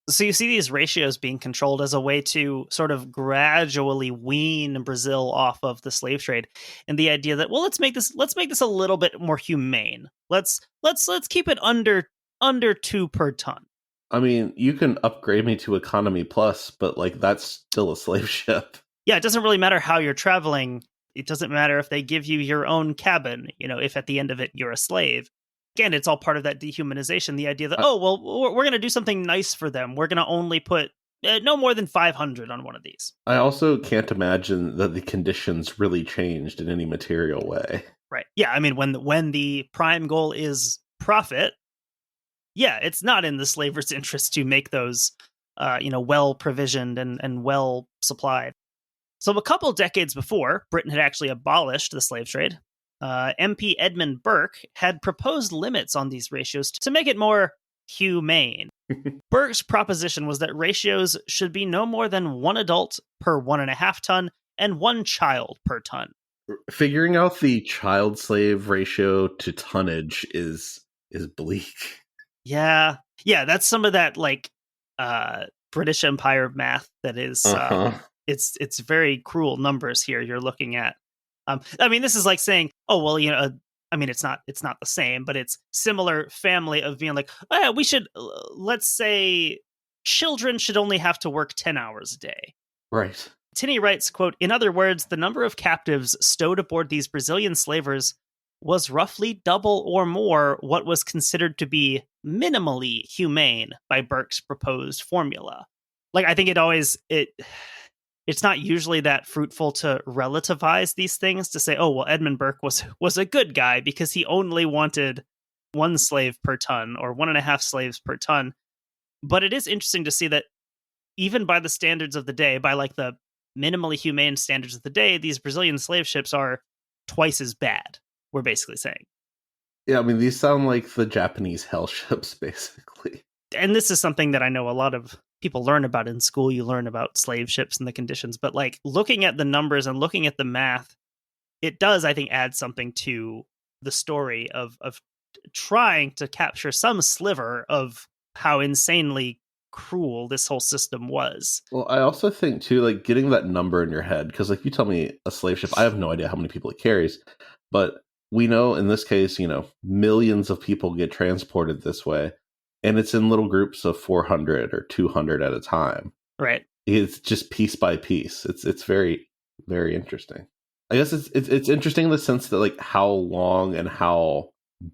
So you see these ratios being controlled as a way to sort of gradually wean Brazil off of the slave trade, and the idea that, well, let's make this a little bit more humane. Let's keep it under 2 per ton. I mean, you can upgrade me to economy plus, but like that's still a slave ship. Yeah, it doesn't really matter how you're traveling. It doesn't matter if they give you your own cabin, if at the end of it you're a slave. again, it's all part of that dehumanization, the idea that, we're going to do something nice for them. We're going to only put no more than 500 on one of these. I also can't imagine that the conditions really changed in any material way. Right. Yeah, I mean, when the prime goal is profit, yeah, it's not in the slaver's interest to make those, well provisioned and well supplied. So a couple decades before Britain had actually abolished the slave trade, MP Edmund Burke had proposed limits on these ratios to make it more humane. Burke's proposition was that ratios should be no more than 1 adult per 1.5 ton and 1 child per ton. Figuring out the child slave ratio to tonnage is bleak. Yeah, that's some of that British Empire math that is. It's very cruel numbers here you're looking at. I mean, this is like saying, oh well, it's not the same, but it's similar family of being like, we should, let's say, children should only have to work 10 hours a day. Right. Tinnie writes, quote, "In other words, the number of captives stowed aboard these Brazilian slavers was roughly double or more what was considered to be minimally humane by Burke's proposed formula." Like, I think it's not usually that fruitful to relativize these things, to say, oh, well, Edmund Burke was a good guy because he only wanted 1 slave per ton or 1.5 slaves per ton. But it is interesting to see that even by the standards of the day, by like the minimally humane standards of the day, these Brazilian slave ships are twice as bad, we're basically saying. Yeah, I mean, these sound like the Japanese hell ships, basically. And this is something that I know a lot of people learn about in school. You learn about slave ships and the conditions, but like looking at the numbers and looking at the math, it does, I think, add something to the story of trying to capture some sliver of how insanely cruel this whole system was. Well, I also think too, like getting that number in your head, because like you tell me a slave ship, I have no idea how many people it carries, but we know in this case, millions of people get transported this way. And it's in little groups of 400 or 200 at a time. Right. It's just piece by piece. It's very, very interesting. I guess it's interesting in the sense that like how long and how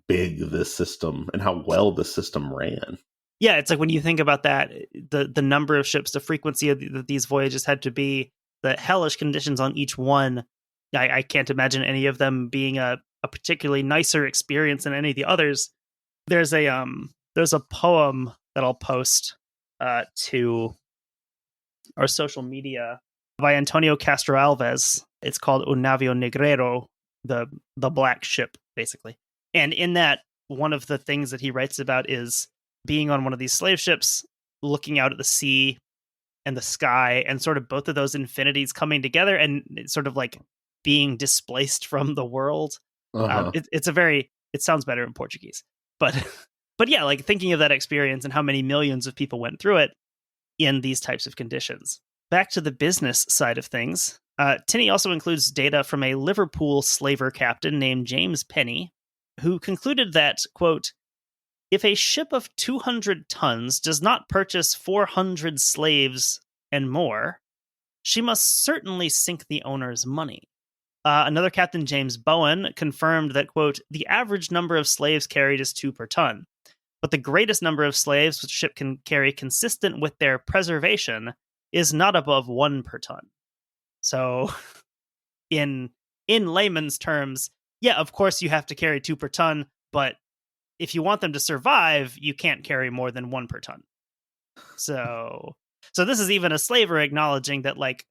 big this system and how well the system ran. Yeah, it's like when you think about that, the number of ships, the frequency of these voyages had to be, the hellish conditions on each one. I can't imagine any of them being a particularly nicer experience than any of the others. There's a poem that I'll post to our social media by Antonio Castro Alves. It's called Un Navio Negrero, the black ship, basically. And in that, one of the things that he writes about is being on one of these slave ships, looking out at the sea and the sky, and sort of both of those infinities coming together and sort of like being displaced from the world. It sounds better in Portuguese, but yeah, like thinking of that experience and how many millions of people went through it in these types of conditions. Back to the business side of things, Tinnie also includes data from a Liverpool slaver captain named James Penny, who concluded that, quote, "If a ship of 200 tons does not purchase 400 slaves and more, she must certainly sink the owner's money." Another captain, James Bowen, confirmed that, quote, "The average number of slaves carried is 2 per ton. But the greatest number of slaves which a ship can carry consistent with their preservation is not above 1 per ton." So in layman's terms, yeah, of course you have to carry 2 per ton, but if you want them to survive, you can't carry more than 1 per ton. So this is even a slaver acknowledging that, like,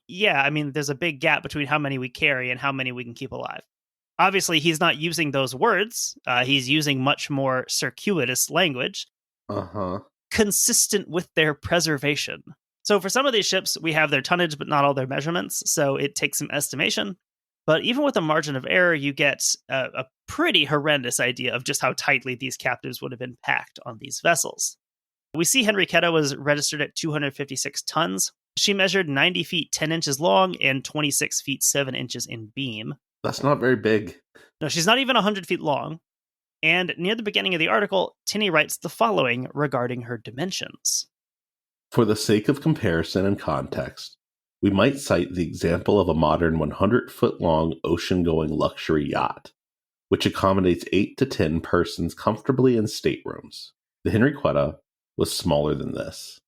yeah, I mean, there's a big gap between how many we carry and how many we can keep alive. Obviously, he's not using those words. He's using much more circuitous language. Consistent with their preservation. So for some of these ships, we have their tonnage, but not all their measurements. So it takes some estimation. But even with a margin of error, you get a pretty horrendous idea of just how tightly these captives would have been packed on these vessels. We see Henriqueta was registered at 256 tons. She measured 90 feet 10 inches long and 26 feet 7 inches in beam. That's not very big. No, she's not even 100 feet long. And near the beginning of the article, Tinnie writes the following regarding her dimensions. For the sake of comparison and context, we might cite the example of a modern 100-foot-long ocean-going luxury yacht. which accommodates 8 to 10 persons comfortably in staterooms. The Henriqueta was smaller than this.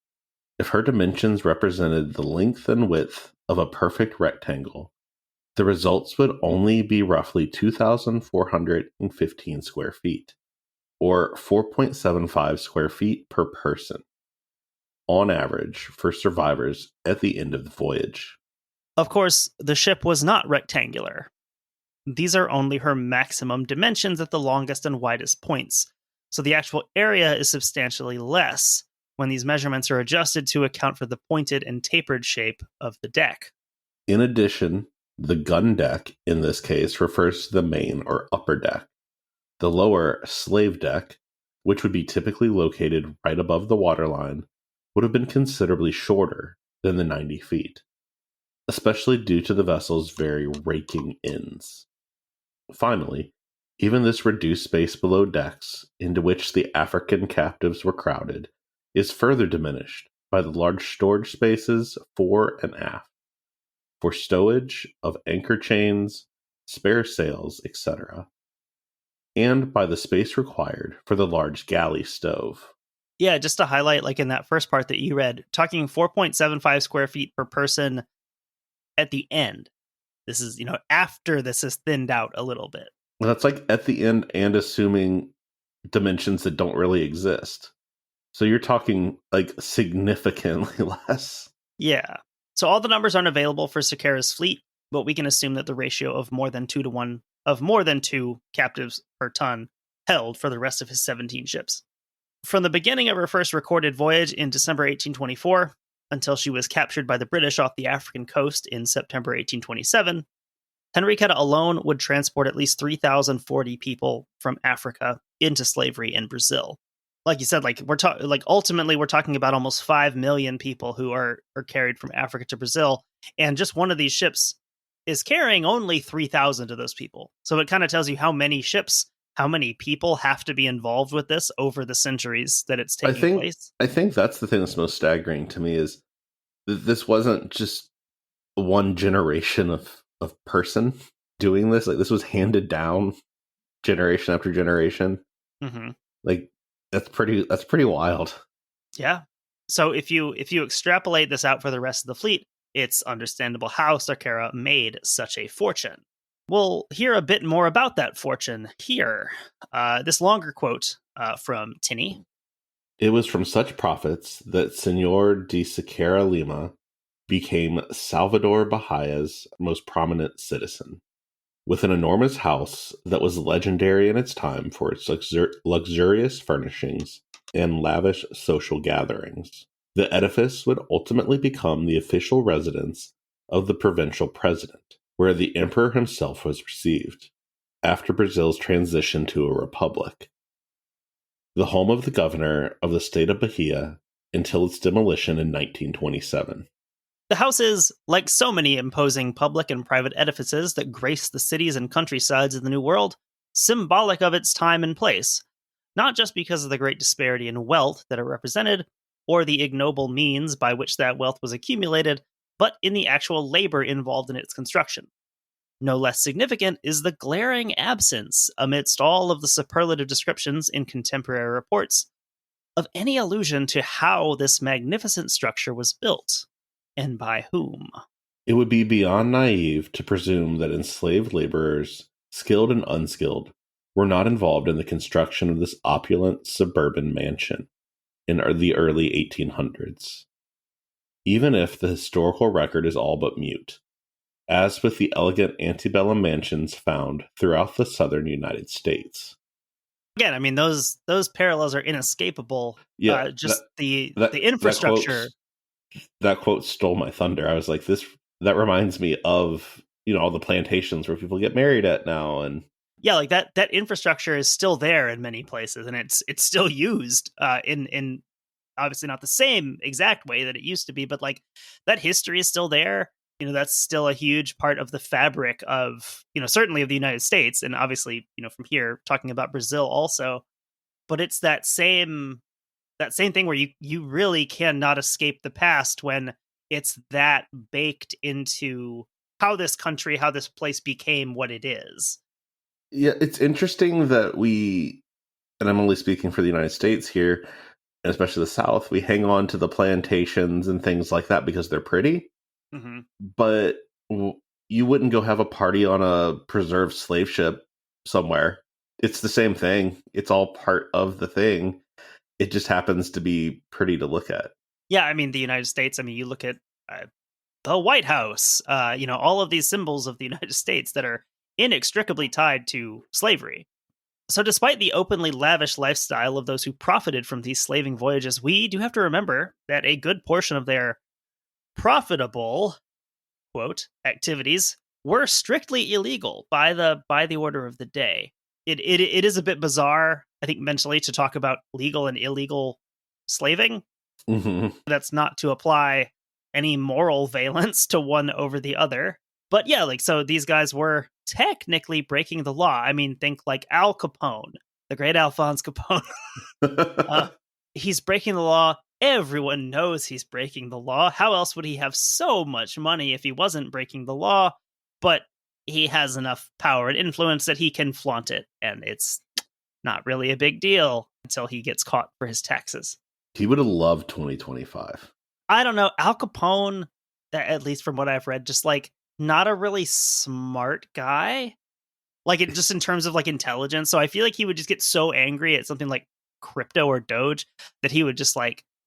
If her dimensions represented the length and width of a perfect rectangle, the results would only be roughly 2,415 square feet, or 4.75 square feet per person, on average for survivors at the end of the voyage. Of course, the ship was not rectangular. These are only her maximum dimensions at the longest and widest points, so the actual area is substantially less when these measurements are adjusted to account for the pointed and tapered shape of the deck. In addition, the gun deck in this case refers to the main or upper deck. The lower slave deck, which would be typically located right above the waterline, would have been considerably shorter than the 90 feet, especially due to the vessel's very raking ends. Finally, even this reduced space below decks, into which the African captives were crowded, is further diminished by the large storage spaces fore and aft, for stowage of anchor chains, spare sails, etc., and by the space required for the large galley stove. Yeah, just to highlight, like in that first part that you read, talking 4.75 square feet per person at the end. This is, after this is thinned out a little bit. That's like at the end and assuming dimensions that don't really exist. So you're talking like significantly less. Yeah. So all the numbers aren't available for Sakara's fleet, but we can assume that the ratio of more than 2 captives per ton held for the rest of his 17 ships. From the beginning of her first recorded voyage in December 1824 until she was captured by the British off the African coast in September 1827, Henriqueta alone would transport at least 3,040 people from Africa into slavery in Brazil. Like you said, ultimately we're talking about almost 5 million people who are carried from Africa to Brazil, and just one of these ships is carrying only 3,000 of those people. So it kind of tells you how many ships, how many people have to be involved with this over the centuries that it's taking place. I think that's the thing that's most staggering to me is that this wasn't just one generation of person doing this. Like this was handed down generation after generation. Mm-hmm. Like that's pretty wild. Yeah. So if you extrapolate this out for the rest of the fleet, it's understandable how Sakara made such a fortune. We'll hear a bit more about that fortune here. This longer quote from Tinnie. It was from such profits that Senor de Sakara Lima became Salvador Bahaya's most prominent citizen. With an enormous house that was legendary in its time for its luxurious furnishings and lavish social gatherings, the edifice would ultimately become the official residence of the provincial president, where the emperor himself was received, after Brazil's transition to a republic. The home of the governor of the state of Bahia until its demolition in 1927. The house is, like so many imposing public and private edifices that grace the cities and countrysides of the New World, symbolic of its time and place, not just because of the great disparity in wealth that it represented, or the ignoble means by which that wealth was accumulated, but in the actual labor involved in its construction. No less significant is the glaring absence, amidst all of the superlative descriptions in contemporary reports, of any allusion to how this magnificent structure was built, and by whom. It would be beyond naive to presume that enslaved laborers, skilled and unskilled, were not involved in the construction of this opulent suburban mansion in the early 1800s. Even if the historical record is all but mute, as with the elegant antebellum mansions found throughout the southern United States. Again, I mean, those parallels are inescapable. Yeah, the infrastructure. That quote stole my thunder. I was like, that reminds me of, all the plantations where people get married at now. And yeah, like that infrastructure is still there in many places, and it's still used in obviously not the same exact way that it used to be, but like that history is still there. That's still a huge part of the fabric of, certainly of the United States, and obviously, from here talking about Brazil also. But it's that same thing where you really cannot escape the past when it's that baked into how this place became what it is. Yeah, it's interesting that and I'm only speaking for the United States here, and especially the South, we hang on to the plantations and things like that because they're pretty. Mm-hmm. But you wouldn't go have a party on a preserved slave ship somewhere. It's the same thing. It's all part of the thing. It just happens to be pretty to look at. Yeah, I mean, the United States, I mean, you look at the White House, all of these symbols of the United States that are inextricably tied to slavery. So, despite the openly lavish lifestyle of those who profited from these slaving voyages, we do have to remember that a good portion of their profitable, quote, activities were strictly illegal by the order of the day. It is a bit bizarre, I think, mentally to talk about legal and illegal slaving. Mm-hmm. That's not to apply any moral valence to one over the other. But yeah, so these guys were technically breaking the law. I mean, think like Al Capone, the great Alphonse Capone. He's breaking the law. Everyone knows he's breaking the law. How else would he have so much money if he wasn't breaking the law? But he has enough power and influence that he can flaunt it. And it's not really a big deal until he gets caught for his taxes. He would have loved 2025. I don't know. Al Capone, at least from what I've read, just not a really smart guy. Just in terms of intelligence. So I feel like he would just get so angry at something like crypto or Doge that he would just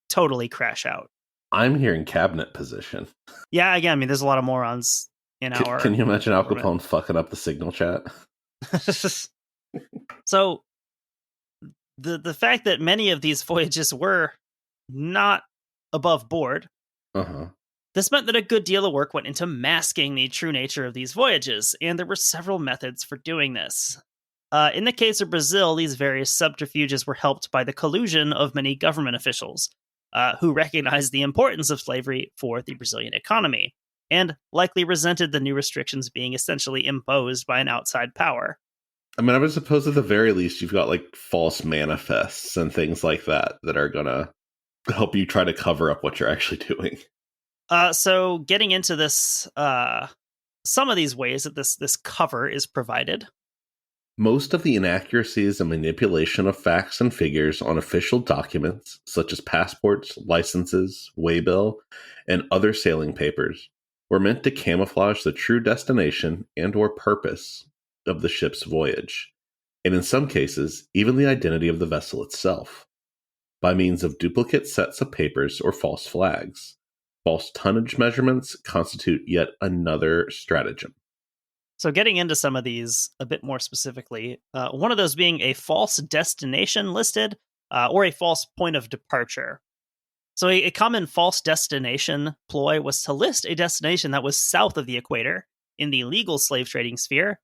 totally crash out. I'm hearing cabinet position. Yeah, again, I mean, there's a lot of morons in our. Can you imagine Al Capone fucking up the signal chat? So the fact that many of these voyages were not above board, this meant that a good deal of work went into masking the true nature of these voyages, and there were several methods for doing this. In the case of Brazil, these various subterfuges were helped by the collusion of many government officials, who recognized the importance of slavery for the Brazilian economy, and likely resented the new restrictions being essentially imposed by an outside power. I mean, I would suppose at the very least you've got false manifests and things like that are gonna help you try to cover up what you're actually doing. So getting into this, some of these ways that this cover is provided. Most of the inaccuracies and manipulation of facts and figures on official documents, such as passports, licenses, waybill, and other sailing papers, were meant to camouflage the true destination and or purpose of the ship's voyage, and in some cases, even the identity of the vessel itself, by means of duplicate sets of papers or false flags. False tonnage measurements constitute yet another stratagem. So getting into some of these a bit more specifically, one of those being a false destination listed, or a false point of departure. So a common false destination ploy was to list a destination that was south of the equator in the legal slave trading sphere.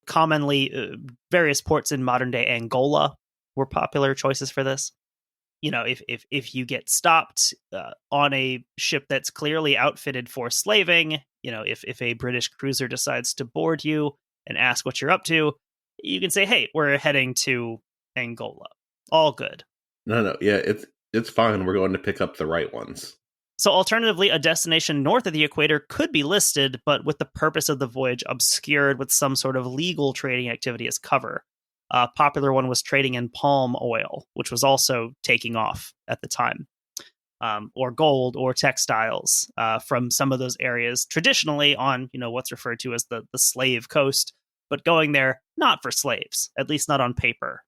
Commonly, various ports in modern-day Angola were popular choices for this. If you get stopped on a ship that's clearly outfitted for slaving, if a British cruiser decides to board you and ask what you're up to, you can say, hey, we're heading to Angola. All good. No, yeah, it's fine. We're going to pick up the right ones. So alternatively, a destination north of the equator could be listed, but with the purpose of the voyage obscured with some sort of legal trading activity as cover. A popular one was trading in palm oil, which was also taking off at the time, or gold or textiles from some of those areas, traditionally on what's referred to as the slave coast, but going there not for slaves, at least not on paper.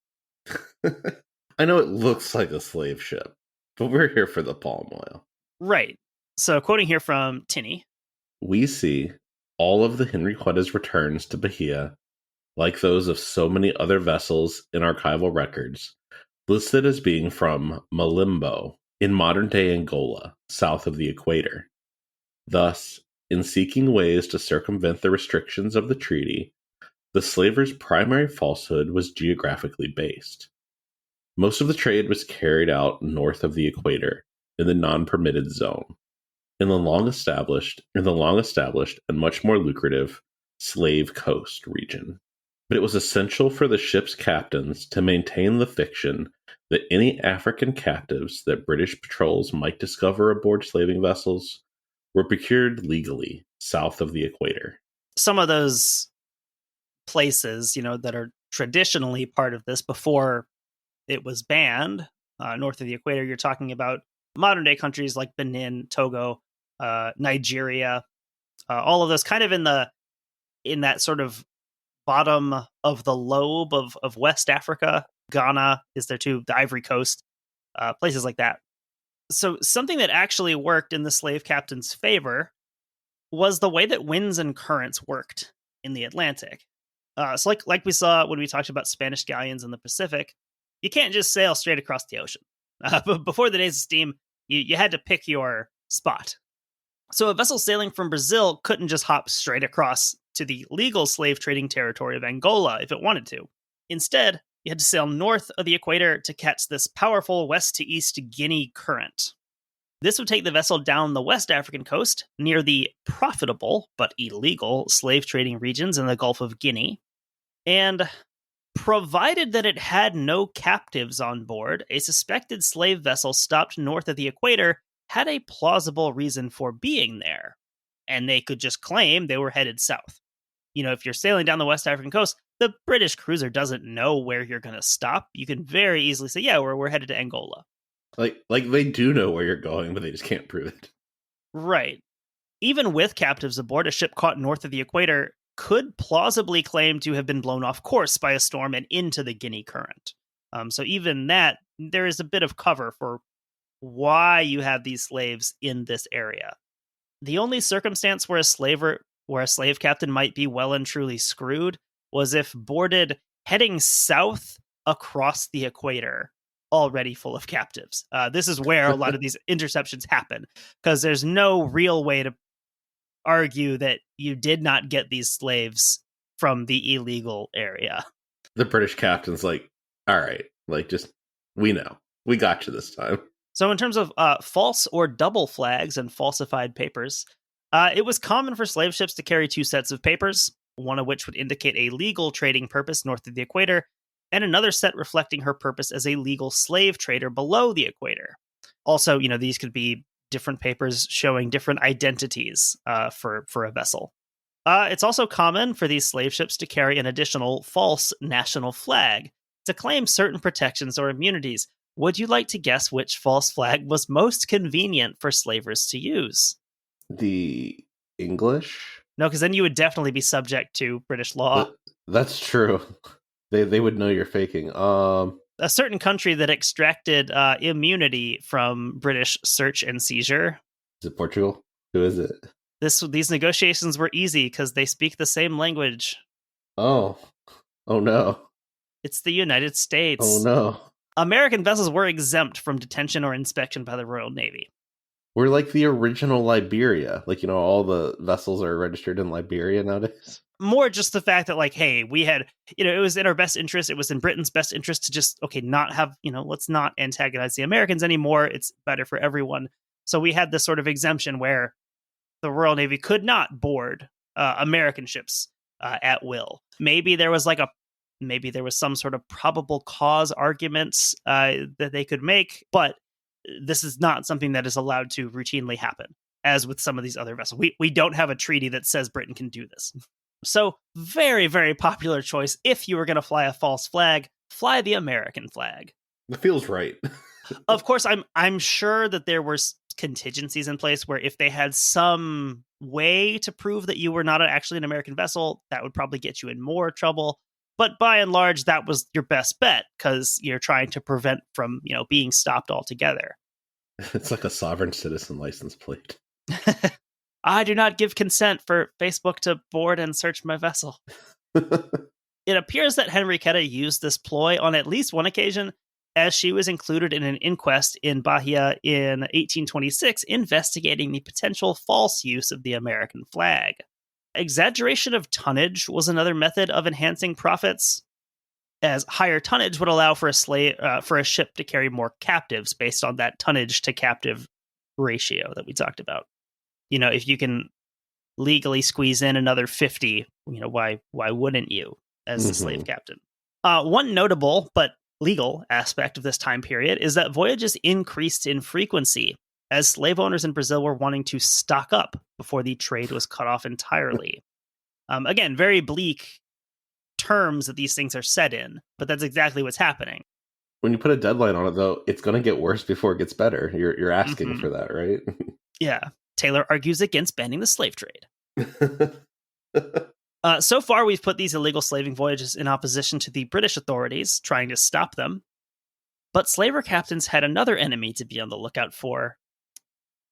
I know it looks like a slave ship, but we're here for the palm oil. Right. So quoting here from Tinnie. We see all of the Henriqueta's returns to Bahia, like those of so many other vessels in archival records, listed as being from Malimbo in modern-day Angola, south of the equator. Thus, in seeking ways to circumvent the restrictions of the treaty, the slaver's primary falsehood was geographically based. Most of the trade was carried out north of the equator, in the non-permitted zone, in the long established and much more lucrative Slave Coast region. But it was essential for the ship's captains to maintain the fiction that any African captives that British patrols might discover aboard slaving vessels were procured legally south of the equator. Some of those places, that are traditionally part of this before it was banned. North of the equator, you're talking about modern day countries like Benin, Togo, Nigeria, all of those kind of in that sort of bottom of the lobe of West Africa. Ghana is there too, the Ivory Coast, places like that. So something that actually worked in the slave captain's favor was the way that winds and currents worked in the Atlantic. So like we saw when we talked about Spanish galleons in the Pacific, you can't just sail straight across the ocean. But before the days of steam, you had to pick your spot. So a vessel sailing from Brazil couldn't just hop straight across to the legal slave trading territory of Angola if it wanted to. Instead, you had to sail north of the equator to catch this powerful west to east Guinea current. This would take the vessel down the West African coast near the profitable but illegal slave trading regions in the Gulf of Guinea. And provided that it had no captives on board, a suspected slave vessel stopped north of the equator had a plausible reason for being there, and they could just claim they were headed south. If you're sailing down the West African coast, the British cruiser doesn't know where you're going to stop. You can very easily say, yeah, we're headed to Angola. Like they do know where you're going, but they just can't prove it. Right. Even with captives aboard, a ship caught north of the equator could plausibly claim to have been blown off course by a storm and into the Guinea current. So even that, there is a bit of cover for why you have these slaves in this area. The only circumstance where a slave captain might be well and truly screwed was if boarded heading south across the equator, already full of captives. This is where a lot of these interceptions happen, because there's no real way to argue that you did not get these slaves from the illegal area. The British captain's like, all right, we know. We got you this time. So in terms of false or double flags and falsified papers, it was common for slave ships to carry two sets of papers, one of which would indicate a legal trading purpose north of the equator, and another set reflecting her purpose as a legal slave trader below the equator. Also, these could be different papers showing different identities for a vessel. It's also common for these slave ships to carry an additional false national flag to claim certain protections or immunities. Would you like to guess which false flag was most convenient for slavers to use? The English? No, because then you would definitely be subject to British law. That's true. They would know you're faking. A certain country that extracted immunity from British search and seizure. Is it Portugal? Who is it? These negotiations were easy because they speak the same language. Oh no. It's the United States. Oh no. American vessels were exempt from detention or inspection by the Royal Navy. We're like the original Liberia. All the vessels are registered in Liberia nowadays. More just the fact that, hey, we had, it was in our best interest. It was in Britain's best interest to just, not have, let's not antagonize the Americans anymore. It's better for everyone. So we had this sort of exemption where the Royal Navy could not board American ships at will. Maybe there was some sort of probable cause arguments that they could make, but this is not something that is allowed to routinely happen, as with some of these other vessels. We don't have a treaty that says Britain can do this. So very, very popular choice. If you were going to fly a false flag, fly the American flag. It feels right. Of course, I'm sure that there were contingencies in place where if they had some way to prove that you were not actually an American vessel, that would probably get you in more trouble. But by and large, that was your best bet because you're trying to prevent from, being stopped altogether. It's like a sovereign citizen license plate. I do not give consent for Facebook to board and search my vessel. It appears that Henriqueta used this ploy on at least one occasion, as she was included in an inquest in Bahia in 1826 investigating the potential false use of the American flag. Exaggeration of tonnage was another method of enhancing profits, as higher tonnage would allow for a ship to carry more captives based on that tonnage to captive ratio that we talked about. If you can legally squeeze in another 50, why wouldn't you as a slave captain? One notable but legal aspect of this time period is that voyages increased in frequency as slave owners in Brazil were wanting to stock up before the trade was cut off entirely. Again, very bleak terms that these things are set in, but that's exactly what's happening. When you put a deadline on it, though, it's going to get worse before it gets better. You're asking Mm-hmm. for that, right? Yeah. Taylor argues against banning the slave trade. So far, we've put these illegal slaving voyages in opposition to the British authorities, trying to stop them. But slaver captains had another enemy to be on the lookout for,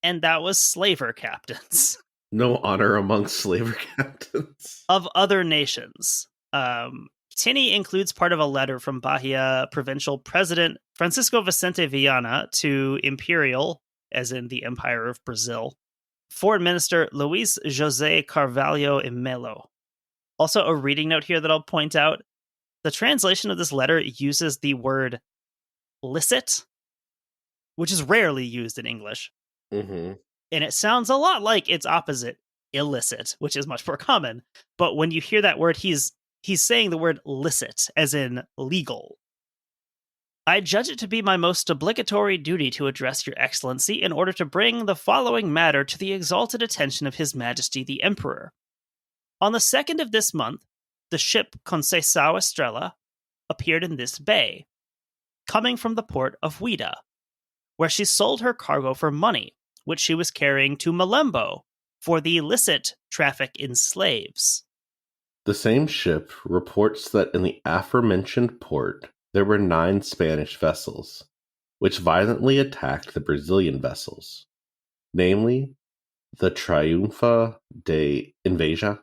and that was slaver captains. No honor among slaver captains. Of other nations. Tinnie includes part of a letter from Bahia provincial president Francisco Vicente Viana to Imperial, as in the Empire of Brazil, foreign minister Luis José Carvalho e Melo. Also, a reading note here that I'll point out. The translation of this letter uses the word licit, which is rarely used in English. Mm-hmm. And it sounds a lot like its opposite, illicit, which is much more common. But when you hear that word, he's saying the word licit, as in legal. I judge it to be my most obligatory duty to address your excellency in order to bring the following matter to the exalted attention of His Majesty the Emperor. On the 2nd of this month, the ship Conceição Estrela appeared in this bay, coming from the port of Huida, where she sold her cargo for money, which she was carrying to Malembo for the illicit traffic in slaves. The same ship reports that in the aforementioned port there were 9 Spanish vessels, which violently attacked the Brazilian vessels, namely the Triunfa de Inveja,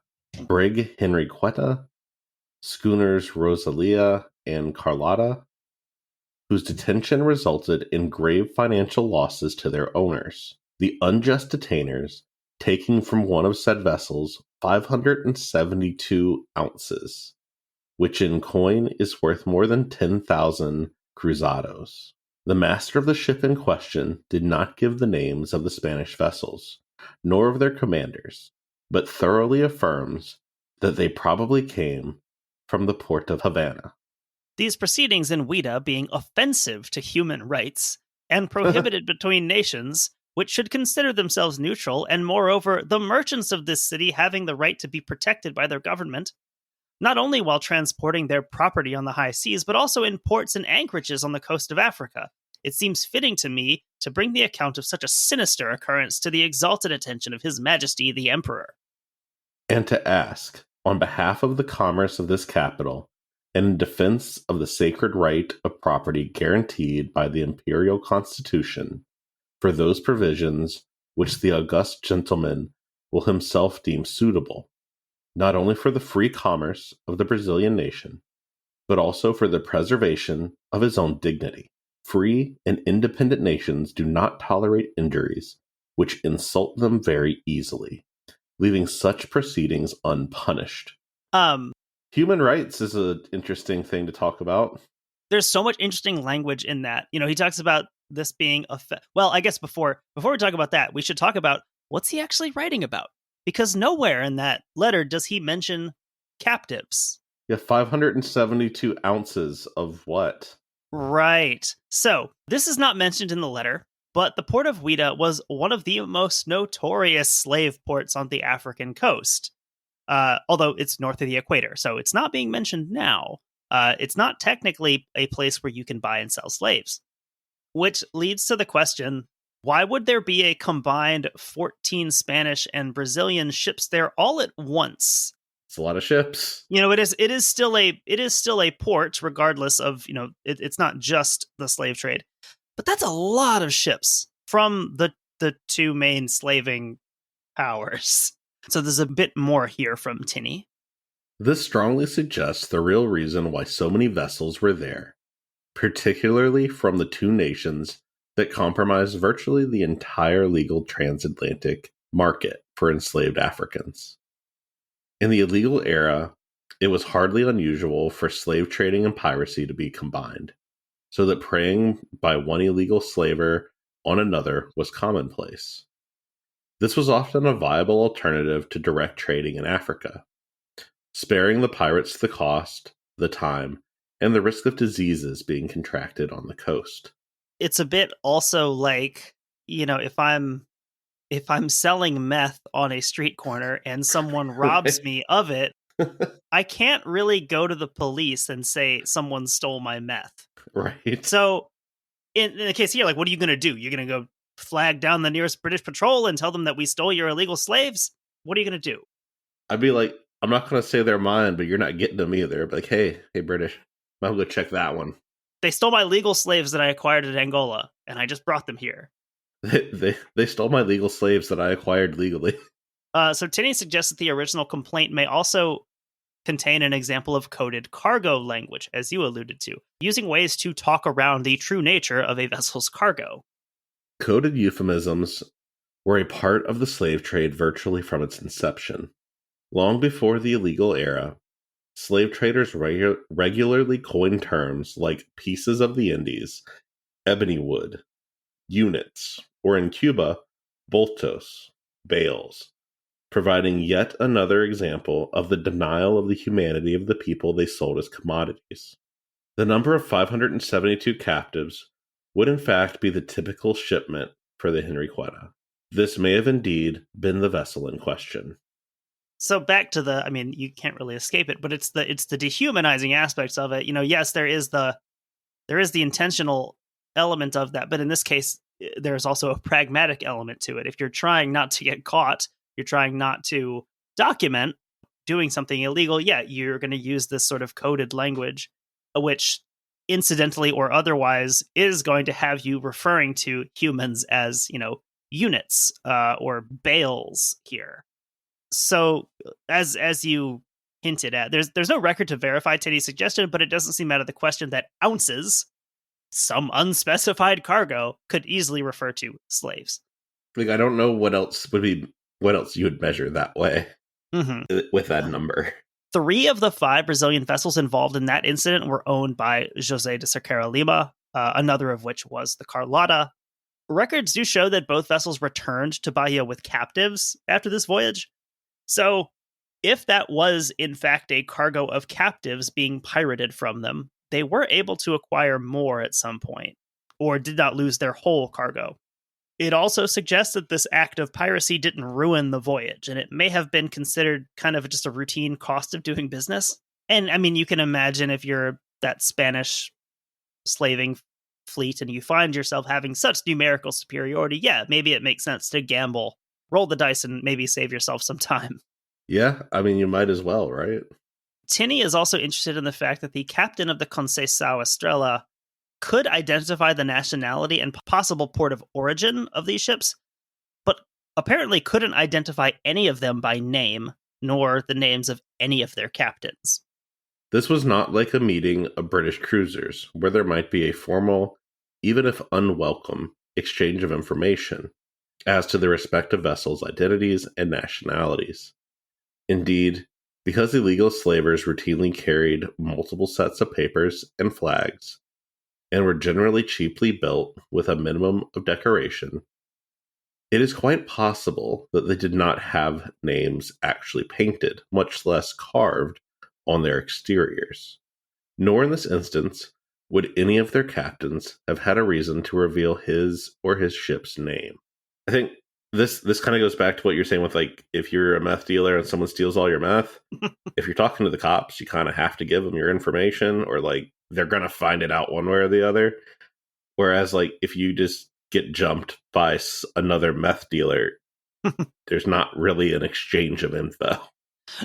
Brig Henriqueta, schooners Rosalia and Carlotta, whose detention resulted in grave financial losses to their owners. The unjust detainers taking from one of said vessels 572 ounces, which in coin is worth more than 10,000 cruzados. The master of the ship in question did not give the names of the Spanish vessels, nor of their commanders, but thoroughly affirms that they probably came from the port of Havana. These proceedings in Huida being offensive to human rights and prohibited between nations, which should consider themselves neutral, and moreover, the merchants of this city having the right to be protected by their government, not only while transporting their property on the high seas, but also in ports and anchorages on the coast of Africa. It seems fitting to me to bring the account of such a sinister occurrence to the exalted attention of His Majesty the Emperor. And to ask, on behalf of the commerce of this capital, and in defense of the sacred right of property guaranteed by the imperial constitution, for those provisions which the august gentleman will himself deem suitable, not only for the free commerce of the Brazilian nation, but also for the preservation of his own dignity. Free and independent nations do not tolerate injuries which insult them very easily, leaving such proceedings unpunished. Human rights is an interesting thing to talk about. There's so much interesting language in that. You know, he talks about this being well, I guess before we talk about that, we should talk about what's he actually writing about, because nowhere in that letter does he mention captives. Yeah, 572 ounces of what? Right. So this is not mentioned in the letter, but the port of Huida was one of the most notorious slave ports on the African coast. Although it's north of the equator, so it's not being mentioned now. It's not technically a place where you can buy and sell slaves. Which leads to the question, why would there be a combined 14 Spanish and Brazilian ships there all at once? It's a lot of ships. You know, it is still a port, regardless of, you know, it's not just the slave trade. But that's a lot of ships from the two main slaving powers. So there's a bit more here from Tinnie. This strongly suggests the real reason why so many vessels were there, particularly from the two nations that comprise virtually the entire legal transatlantic market for enslaved Africans. In the illegal era, it was hardly unusual for slave trading and piracy to be combined, so that preying by one illegal slaver on another was commonplace. This was often a viable alternative to direct trading in Africa, sparing the pirates the cost, the time, and the risk of diseases being contracted on the coast. It's a bit also like, you know, if I'm selling meth on a street corner and someone robs me of it, I can't really go to the police and say someone stole my meth. Right. So in the case here, like, what are you going to do? You're going to go flag down the nearest British patrol and tell them that we stole your illegal slaves? What are you going to do? I'd be like, I'm not going to say they're mine, but you're not getting them either. But like, hey, British, I'll go check that one. They stole my legal slaves that I acquired at Angola, and I just brought them here. They stole my legal slaves that I acquired legally. So Tinnie suggests that the original complaint may also contain an example of coded cargo language, as you alluded to, using ways to talk around the true nature of a vessel's cargo. Coded euphemisms were a part of the slave trade virtually from its inception. Long before the illegal era, slave traders regularly coined terms like pieces of the Indies, ebony wood, units, or in Cuba, boltos, bales, providing yet another example of the denial of the humanity of the people they sold as commodities. The number of 572 captives would in fact be the typical shipment for the Henriqueta. This may have indeed been the vessel in question. So back to I mean, you can't really escape it, but it's the dehumanizing aspects of it. Yes, there is the intentional element of that, but in this case, there's also a pragmatic element to it. If you're trying not to get caught, you're trying not to document doing something illegal, yeah, you're going to use this sort of coded language, which incidentally or otherwise is going to have you referring to humans as, units or bales here. So as you hinted at, there's no record to verify Tinnie's suggestion, but it doesn't seem out of the question that ounces, some unspecified cargo, could easily refer to slaves. Like, I don't know what else you would measure that way with that number. 3 of the 5 Brazilian vessels involved in that incident were owned by José de Cerqueira Lima, another of which was the Carlotta. Records do show that both vessels returned to Bahia with captives after this voyage. So, if that was in fact a cargo of captives being pirated from them, they were able to acquire more at some point, or did not lose their whole cargo. It also suggests that this act of piracy didn't ruin the voyage, and it may have been considered kind of just a routine cost of doing business. And I mean, you can imagine if you're that Spanish slaving fleet and you find yourself having such numerical superiority, yeah, maybe it makes sense to gamble, roll the dice, and maybe save yourself some time. Yeah, I mean, you might as well, right? Tinnie is also interested in the fact that the captain of the Conceição Estrela could identify the nationality and possible port of origin of these ships, but apparently couldn't identify any of them by name, nor the names of any of their captains. This was not like a meeting of British cruisers, where there might be a formal, even if unwelcome, exchange of information as to the respective vessels' identities and nationalities. Indeed, because illegal slavers routinely carried multiple sets of papers and flags, and were generally cheaply built with a minimum of decoration, it is quite possible that they did not have names actually painted, much less carved, on their exteriors. Nor in this instance would any of their captains have had a reason to reveal his or his ship's name. I think this kind of goes back to what you're saying with, like, if you're a meth dealer and someone steals all your meth, if you're talking to the cops, you kind of have to give them your information, or like they're going to find it out one way or the other. Whereas, like, if you just get jumped by another meth dealer, there's not really an exchange of info.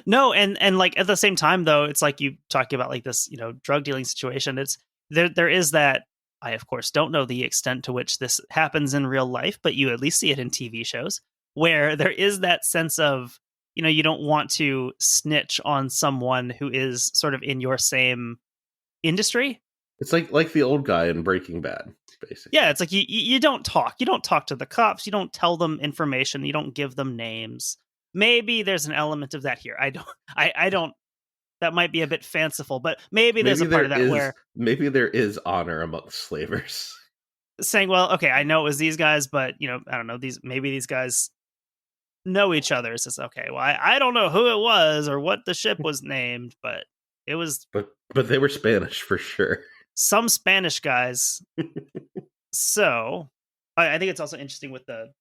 No, and like at the same time though, it's like you talking about like this, drug dealing situation. It's there is that. I of course don't know the extent to which this happens in real life, but you at least see it in TV shows where there is that sense of, you don't want to snitch on someone who is sort of in your same industry. It's like the old guy in Breaking Bad, basically. Yeah, it's like you don't talk. You don't talk to the cops. You don't tell them information. You don't give them names. Maybe there's an element of that here. I don't. That might be a bit fanciful, but maybe there's a part of that where maybe there is honor amongst slavers. Saying, well, okay, I know it was these guys, but I don't know, maybe these guys know each other. So it's okay. Well, I don't know who it was or what the ship was named, but it was. But they were Spanish for sure. Some Spanish guys. So I think it's also interesting with the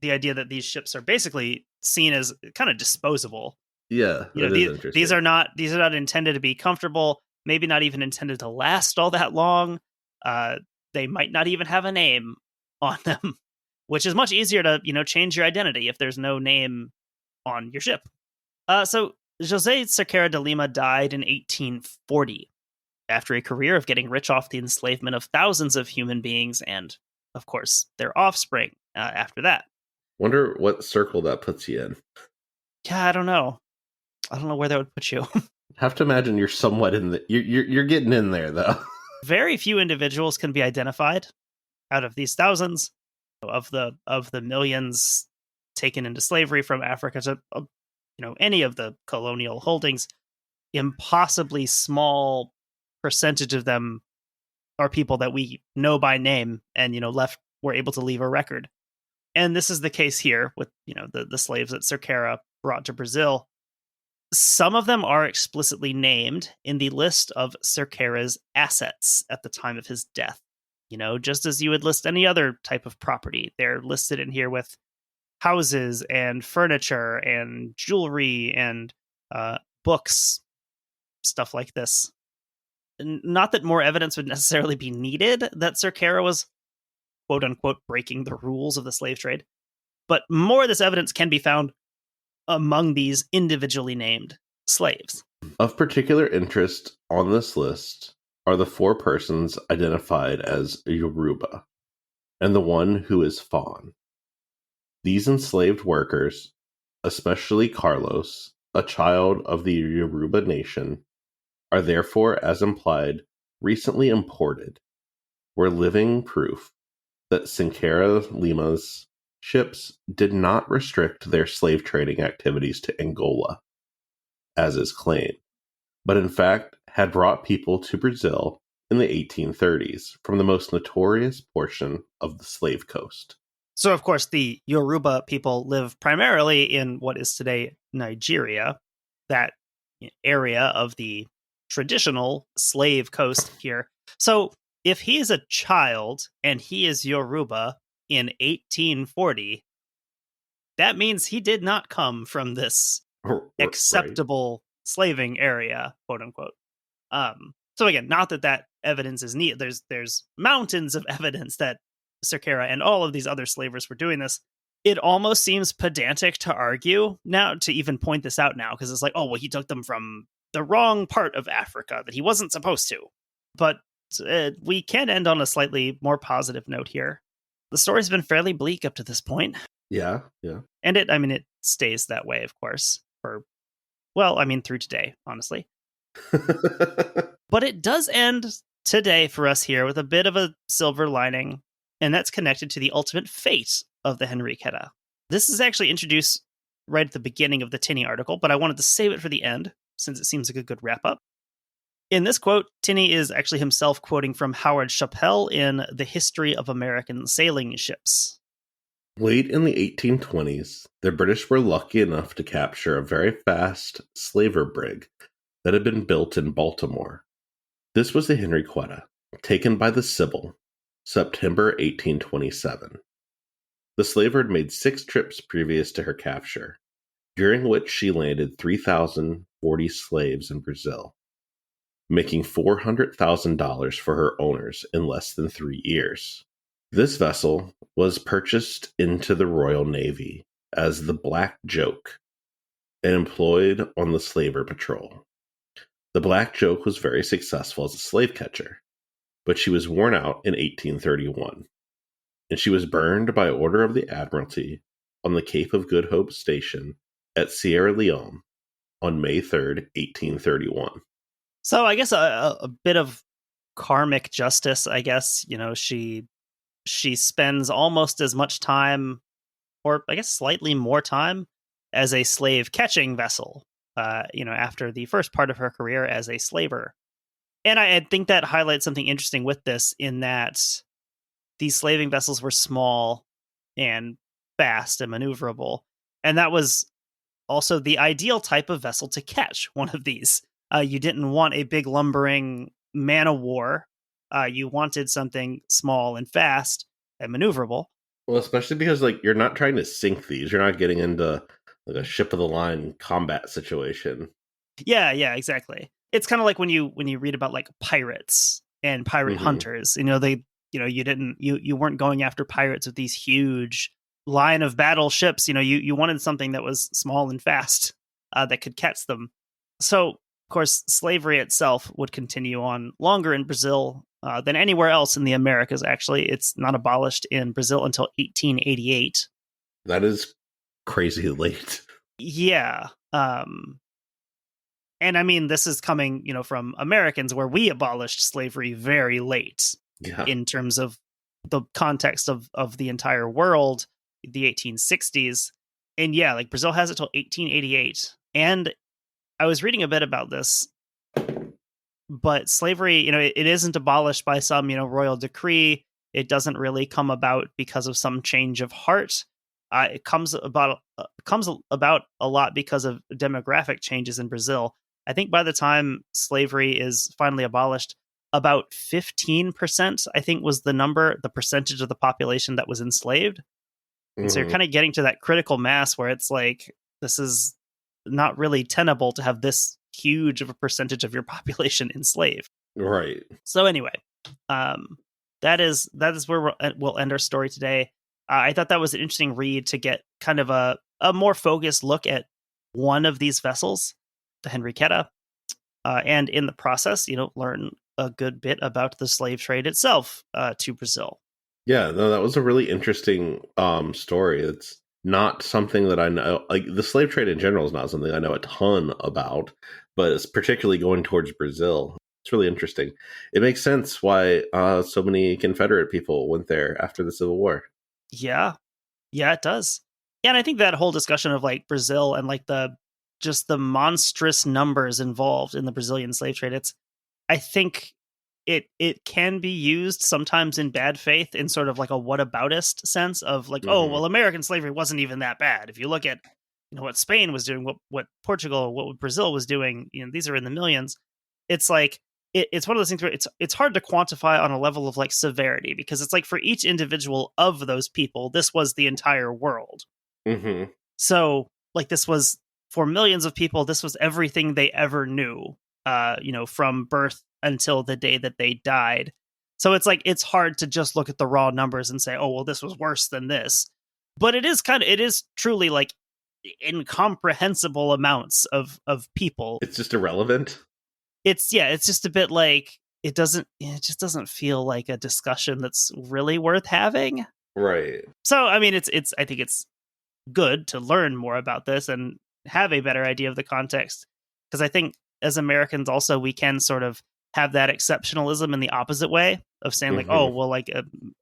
idea that these ships are basically seen as kind of disposable. Yeah, You know, that is these are interesting. not intended to be comfortable, maybe not even intended to last all that long. They might not even have a name on them, which is much easier to, change your identity if there's no name on your ship. So Jose Cerqueira de Lima died in 1840 after a career of getting rich off the enslavement of thousands of human beings and, of course, their offspring after that. Wonder what circle that puts you in. Yeah, I don't know. I don't know where that would put you. Have to imagine you're somewhat in the you're getting in there though. Very few individuals can be identified out of these thousands of the millions taken into slavery from Africa to any of the colonial holdings. Impossibly small percentage of them are people that we know by name and left were able to leave a record. And this is the case here with the slaves that Cerqueira brought to Brazil. Some of them are explicitly named in the list of Cerqueira's assets at the time of his death. Just as you would list any other type of property, they're listed in here with houses and furniture and jewelry and books, stuff like this. Not that more evidence would necessarily be needed that Cerqueira was, quote unquote, breaking the rules of the slave trade, but more of this evidence can be found among these individually named slaves. Of particular interest on this list are the 4 persons identified as Yoruba and the one who is Fawn. These enslaved workers, especially Carlos, a child of the Yoruba nation, are therefore, as implied, recently imported, were living proof that Cerqueira Lima's ships did not restrict their slave trading activities to Angola, as is claimed, but in fact had brought people to Brazil in the 1830s from the most notorious portion of the slave coast. So, of course, the Yoruba people live primarily in what is today Nigeria, that area of the traditional slave coast here. So, if he is a child and he is Yoruba in 1840, that means he did not come from this acceptable slaving area, quote unquote. So again, not that evidence is neat. There's mountains of evidence that Cerqueira and all of these other slavers were doing this. It almost seems pedantic to argue now, to even point this out now, because it's like, oh, well, he took them from the wrong part of Africa that he wasn't supposed to. But we can end on a slightly more positive note here. The story's been fairly bleak up to this point. Yeah. And it stays that way, of course, through today, honestly. But it does end today for us here with a bit of a silver lining, and that's connected to the ultimate fate of the Henriqueta. This is actually introduced right at the beginning of the Tinnie article, but I wanted to save it for the end, since it seems like a good wrap-up. In this quote, Tinnie is actually himself quoting from Howard Chappell in The History of American Sailing Ships. Late in the 1820s, the British were lucky enough to capture a very fast slaver brig that had been built in Baltimore. This was the Henriqueta, taken by the Sybil, September 1827. The slaver had made 6 trips previous to her capture, during which she landed 3,040 slaves in Brazil, making $400,000 for her owners in less than 3 years. This vessel was purchased into the Royal Navy as the Black Joke and employed on the slaver patrol. The Black Joke was very successful as a slave catcher, but she was worn out in 1831, and she was burned by order of the Admiralty on the Cape of Good Hope station at Sierra Leone on May 3rd, 1831. So I guess a bit of karmic justice, I guess. She spends almost as much time, or I guess slightly more time, as a slave catching vessel, after the first part of her career as a slaver. And I think that highlights something interesting with this, in that these slaving vessels were small and fast and maneuverable. And that was also the ideal type of vessel to catch one of these. You didn't want a big lumbering man of war. You wanted something small and fast and maneuverable. Well, especially because you're not trying to sink these. You're not getting into like a ship of the line combat situation. Yeah, exactly. It's kind of like when you read about like pirates and pirate hunters. You weren't going after pirates with these huge line of battle ships. You wanted something that was small and fast that could catch them. So, of course, slavery itself would continue on longer in Brazil than anywhere else in the Americas. Actually, it's not abolished in Brazil until 1888. That is crazy late. Yeah. And I mean, this is coming, from Americans, where we abolished slavery very late in terms of the context of the entire world, the 1860s. And yeah, like Brazil has it till 1888. And I was reading a bit about this, but slavery, it isn't abolished by some, royal decree. It doesn't really come about because of some change of heart. It comes about a lot because of demographic changes in Brazil. I think by the time slavery is finally abolished, about 15%, I think, was the percentage of the population that was enslaved. And so you're kind of getting to that critical mass where it's like, this is not really tenable to have this huge of a percentage of your population enslaved. Right. So anyway, that is where we'll end our story today. I thought that was an interesting read to get kind of a more focused look at one of these vessels, the Henriqueta, and in the process, learn a good bit about the slave trade itself to Brazil. Yeah, no, that was a really interesting story. It's not something that I know. Like, the slave trade in general is not something I know a ton about, but it's particularly going towards Brazil. It's really interesting. It makes sense why so many Confederate people went there after the Civil War. Yeah, it does. Yeah, and I think that whole discussion of like Brazil and like the monstrous numbers involved in the Brazilian slave trade, I think it can be used sometimes in bad faith in sort of like a whataboutist sense of like, oh, well, American slavery wasn't even that bad. If you look at what Spain was doing, what Portugal, what Brazil was doing, these are in the millions. It's like it's one of those things where it's hard to quantify on a level of like severity, because it's like for each individual of those people, this was the entire world. So like this was for millions of people, this was everything they ever knew, from birth until the day that they died. So it's like, it's hard to just look at the raw numbers and say, oh, well, this was worse than this. But it is truly like incomprehensible amounts of people. It's just irrelevant. It's just a bit like, it just doesn't feel like a discussion that's really worth having. Right. So, I mean, I think it's good to learn more about this and have a better idea of the context. Because I think as Americans also, we can sort of have that exceptionalism in the opposite way of saying like, oh, well, like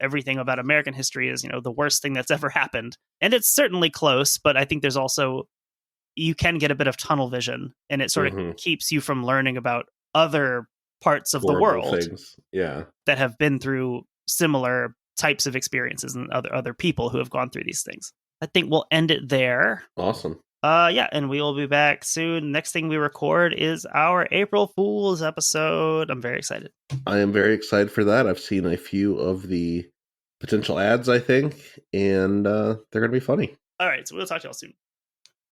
everything about American history is, the worst thing that's ever happened. And it's certainly close, but I think there's also, you can get a bit of tunnel vision, and it sort of keeps you from learning about other parts of the world things. Yeah, that have been through similar types of experiences and other people who have gone through these things. I think we'll end it there. Awesome. Yeah, and we will be back soon. Next thing we record is our April Fool's episode. I'm very excited. I am very excited for that. I've seen a few of the potential ads, I think, and they're going to be funny. All right, so we'll talk to y'all soon.